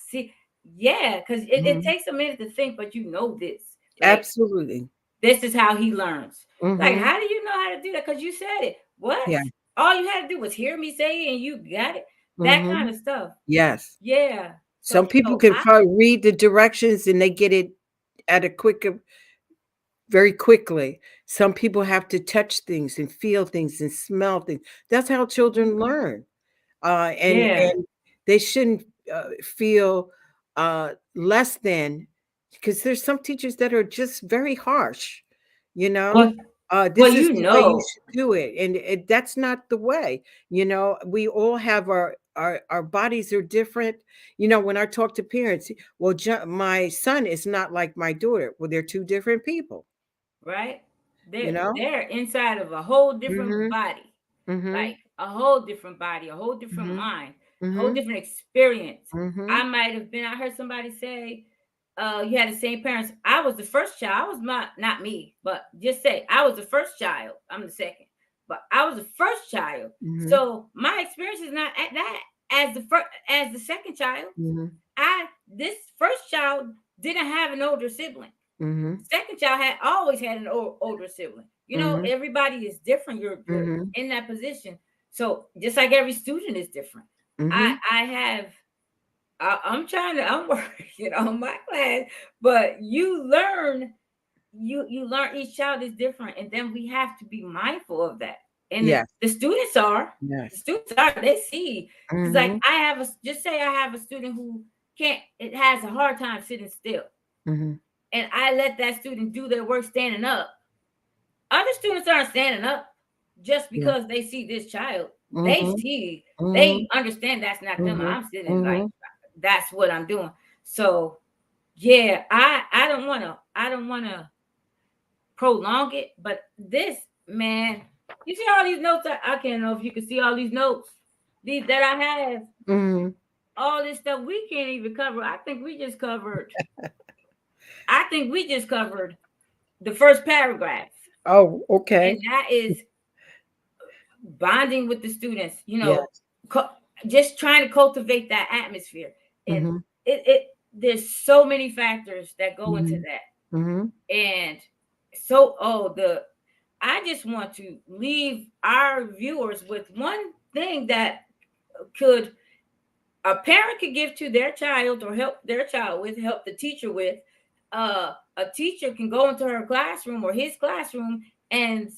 see, yeah, because it Mhm. takes a minute to think, but you know this. Like Absolutely. this is how he learns. Like, Mhm. how do you know how to do that? Because you said it. What? Yeah. All you had to do was hear me say it and you got it. That kind Mhm. of stuff. Yes. Yeah. Some people So can I read the directions and they get it at a quicker very quickly. Some people have to touch things and feel things and smell things. That's how mhm. children learn. And Yeah. and they shouldn't feel less than, because there's some teachers that are just very harsh. You know, Well, well, this is you the way you know. should do it, and that's not the way. We all have our our bodies are different. You know, when I talk to parents, well, my son is not like my daughter. Well, they're two different people. right? You know. They're inside of a whole different Mhm. body, Mhm. like a whole different body, a whole different Mhm. mind, a whole Mhm. different experience. I Mhm. might have been. I heard somebody say, "You had the same parents." I was the first child. I was not me, but just say I was the first child. I'm the second, but I was the first child. Mhm. So my experience is not at that as the first as the second child. Mhm. I This first child didn't have an older sibling. Mhm. Second child had always had an older sibling. Mhm. Everybody is different. You're Mhm. in that position. So just like every student is different. I Mhm. I have I'm trying to I'm working on my class, but you learn each child is different, and then we have to be mindful of that. And Yes. the students are the Yes. students are they see because like Mhm. I have a just say I have a student who can't it has a hard time sitting still, Mhm. and I let that student do their work standing up. Other students aren't standing up just Yeah. because they see this child. They Mhm. see, they Mhm. understand that's not them. Mhm. I'm sitting like Mhm. that's what I'm doing. So yeah, I don't wanna prolong it, but this man, you see all these notes. I can't know if you can see all these notes these that I have. Mhm. All this stuff we can't even cover. I think we just covered the first paragraph, Oh, and okay. that is bonding with the students, Yes. co- just trying to cultivate that atmosphere. And Mhm. it there's so many factors that go into Mhm. that. Mhm. And so the I just want to leave our viewers with one thing that could a parent could give to their child or help their child with, help the teacher with. A teacher can go into her classroom or his classroom and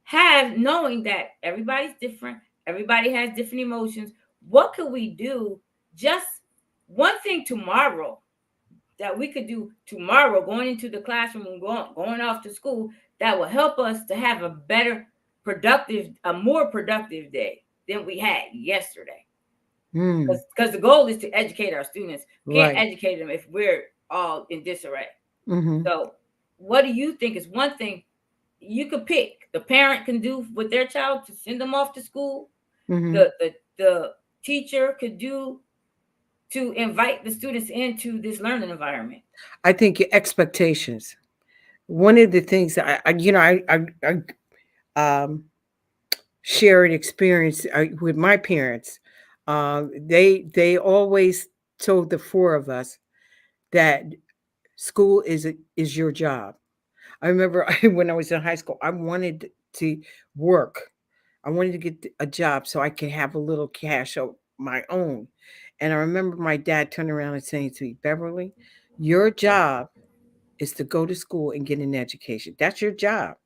have knowing that everybody's different, everybody has different emotions. What could we do? Just one thing tomorrow that we could do tomorrow, going into the classroom and going off to school, that will help us to have a better, productive, a more productive day than we had yesterday. Mm. Because the goal is to educate our students. We can't Right. educate them if we're all in disarray. Mhm. So, what do you think is one thing you could pick the parent can do with their child to send them off to school, Mhm. the teacher could do to invite the students into this learning environment? I think your expectations. One of the things that I shared experience with my parents. They always told the four of us that school is your job. I remember when I was in high school, I wanted to work. I wanted to get a job so I could have a little cash of my own. And I remember my dad turning around and saying to me, Beverly, your job is to go to school and get an education. That's your job,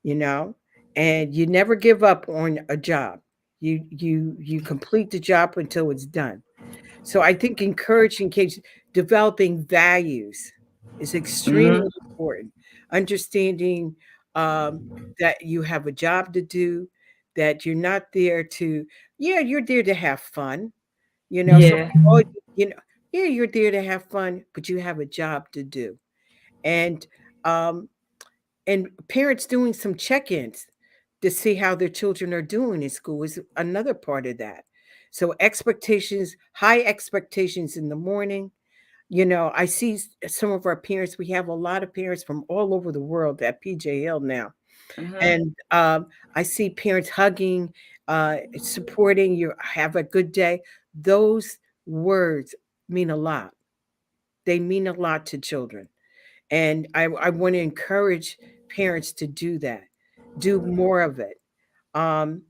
you know, and you never give up on a job. You complete the job until it's done. So I think encouraging kids, developing values is extremely Mm-hmm. important. Understanding um, that you have a job to do, that you're not there to, yeah, you're there to have fun. You know, so Yeah. all you know, yeah, you're there to have fun, but you have a job to do. And um, and parents doing some check-ins to see how their children are doing in school is another part of that. So expectations, high expectations in the morning. You know, I see some of our parents, we have a lot of parents from all over the world at PJL now. Mm-hmm. And I see parents hugging, supporting you, have a good day. Those words mean a lot. They mean a lot to children. And I want to encourage parents to do that, do more of it. Um,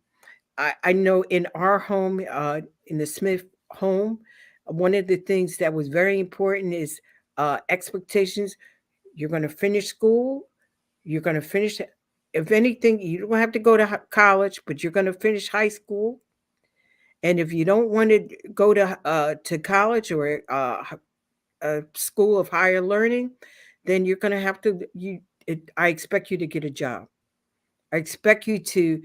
I know in our home, in the Smith home, one of the things that was very important is expectations. You're going to finish school. You're going to finish, if anything, you don't have to go to college, but you're going to finish high school. And if you don't want to go to college or a school of higher learning, then you're going to have to I expect you to get a job. I expect you to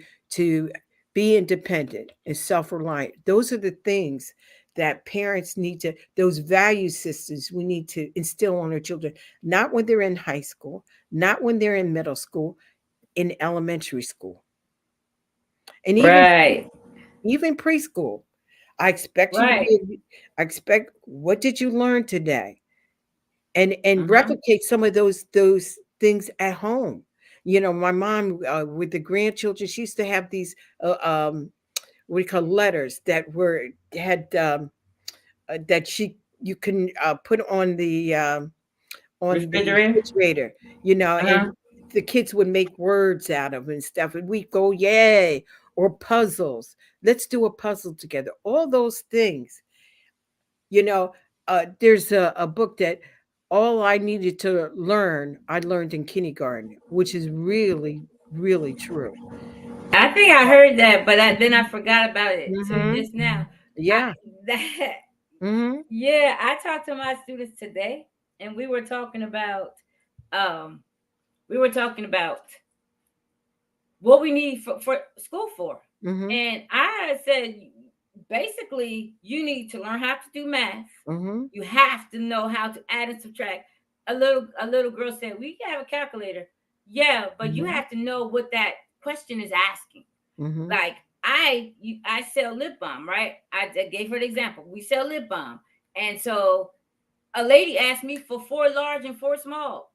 be independent and self-reliant. Those are the things that parents need to, those value systems we need to instill on our children, not when they're in high school, not when they're in middle school, in elementary school, and Right. even preschool. I expect you to Right. be, I expect, what did you learn today? And Uh-huh. replicate some of those things at home. You know, my mom, with the grandchildren, she used to have these what we call letters that were had that she you can put on the Refrigerator. refrigerator, you know, and Uh-huh. the kids would make words out of and stuff, and we go yay, or puzzles. Let's do a puzzle together. All those things, you know. There's a book that all I needed to learn, I learned in kindergarten, which is really, really true. I think I heard that, but then I forgot about it till Mm-hmm. just now. I Yeah. that Mm-hmm. yeah, I talked to my students today, and um we were talking about what we need for school for. Mm-hmm. And I said, basically, you need to learn how to do math. Mm-hmm. You have to know how to add and subtract. A little girl said, "We can have a calculator." Yeah, but you Mm-hmm. have to know what that question is asking. Mm-hmm. Like I sell lip balm, right? I gave her the example. We sell lip balm, and so a lady asked me for four large and four small.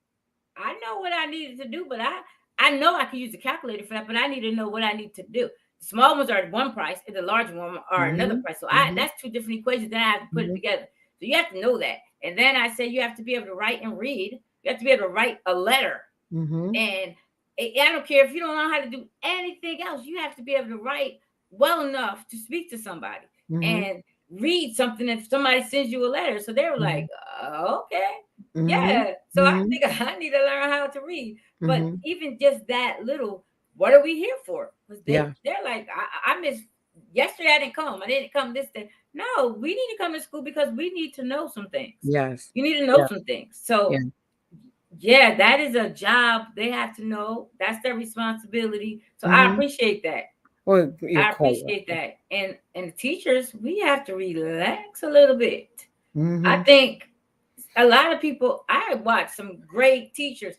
I know what I needed to do, but I know I can use the calculator for that, but I need to know what I need to do. The small ones are one price, and the large ones are another Mm-hmm. price. So I Mm-hmm. that's two different equations. Then I have to put it Mm-hmm. together. So you have to know that. And then I say you have to be able to write and read. You have to be able to write a letter. Mm-hmm. And I don't care if you don't know how to do anything else. You have to be able to write well enough to speak to somebody Mm-hmm. and read something if somebody sends you a letter. So they were like, okay, Mm-hmm. yeah. So I Mm-hmm. think I need to learn how to read. But Mm-hmm. even just that little, what are we here for? Because Yeah. they're like, I missed yesterday. I didn't come. I didn't come this day. No, we need to come to school because we need to know some things. Yes. You need to know Yeah. some things. Yeah. So yeah, that is a job they have to know. That's their responsibility. So I Mm-hmm. appreciate that. Well, you're I quite appreciate welcome. that. And the teachers, we have to relax a little bit. I Mm-hmm. think a lot of people, I watched some great teachers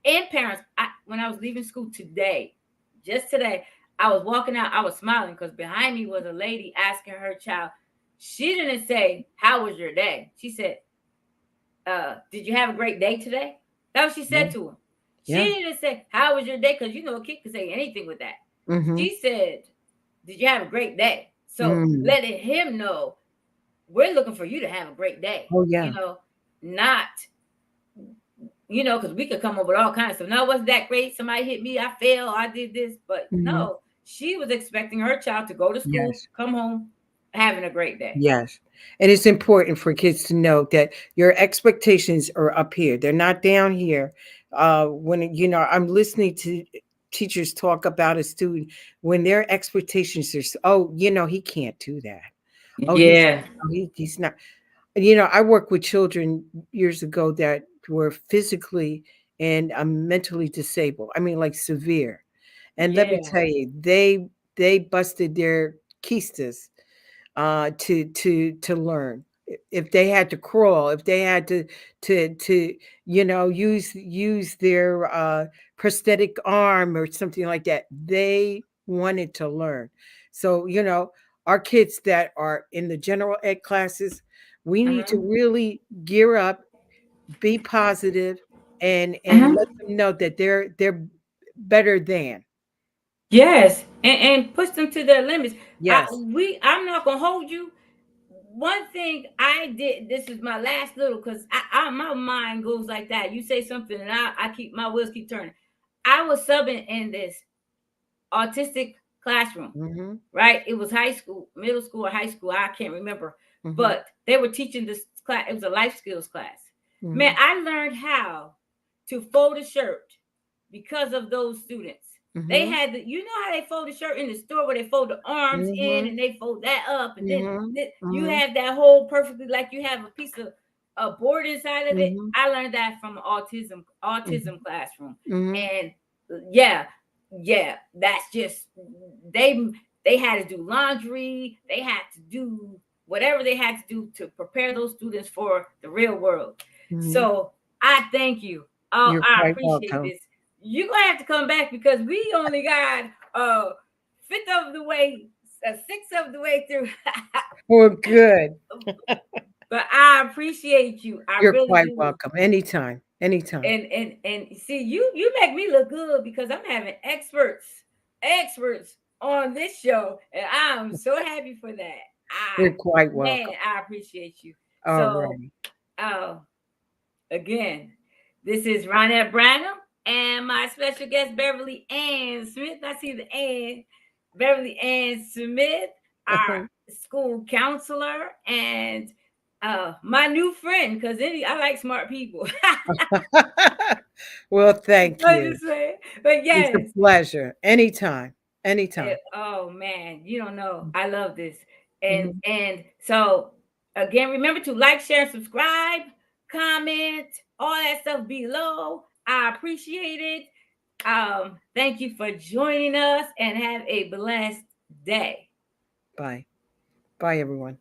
and parents. When I was leaving school today, just today, I was walking out, I was smiling because behind me was a lady asking her child. She didn't say, "How was your day?" She said, "Did you have a great day today?" That's what she Yeah. said to him. She Yeah. didn't say, "How was your day?" Because a kid can say anything with that. Mm-hmm. She said, "Did you have a great day?" So Mm. letting him know we're looking for you to have a great day. Oh yeah. Not because we could come up with all kinds of stuff. No, it wasn't that great. Somebody hit me. I failed. I did this, but Mm-hmm. no, she was expecting her child to go to school, Yes. come home, having a great day. Yes. And it's important for kids to know that your expectations are up here. They're not down here. I'm listening to teachers talk about a student when their expectations are, oh, he can't do that. Oh, Yeah. he's not. I worked with children years ago that were physically and mentally disabled. I mean, like severe. And let me Yeah. tell you, they busted their keistas to learn. If they had to crawl, if they had to use their prosthetic arm or something like that, they wanted to learn. So our kids that are in the general ed classes, we need to Uh-huh. really gear up, be positive, and Uh-huh. let them know that they're better than. Yes, and push them to their limits. Yes. I'm not gonna hold you. One thing I did. This is my last little because my mind goes like that. You say something and I keep my wheels keep turning. I was subbing in this autistic classroom, Mm-hmm. right? It was high school, middle school, or high school. I can't remember, Mm-hmm. but they were teaching this class. It was a life skills class. Man, Mm-hmm. I learned how to fold a shirt because of those students. They Mm-hmm. had how they fold a shirt in the store where they fold the arms in Mm-hmm. and they fold that up, and then Mhm, you mhm, have that whole perfectly like you have a piece of a board inside of it. mhm, I learned that from an mhm, autism classroom, mhm, and yeah, yeah, that's just they. they had to do laundry, they had to do whatever they had to do to prepare those students for the real world. Mhm. So I thank you. Oh, You're I quite appreciate welcome. this. You're gonna have to come back because we only got fifth of the way, sixth of the way through. Well, good. But I appreciate you. I You're really quite do. welcome. Anytime. Anytime. And see, you make me look good because I'm having experts on this show, and I'm so happy for that. You're I quite Man, welcome. I appreciate you. All So, right. uh, again, this is Ronnette Branham and my special guest Beverly Ann Smith. I see the Ann, Beverly Ann Smith, our school counselor, and my new friend because I like smart people. Well, thank I you. just say, but It's a yes. pleasure. Anytime. Anytime. Oh man, you don't know. I love this. Mhm. And so again, remember to like, share, subscribe, comment, all that stuff below. I appreciate it. Thank you for joining us and have a blessed day. Bye. Bye, everyone.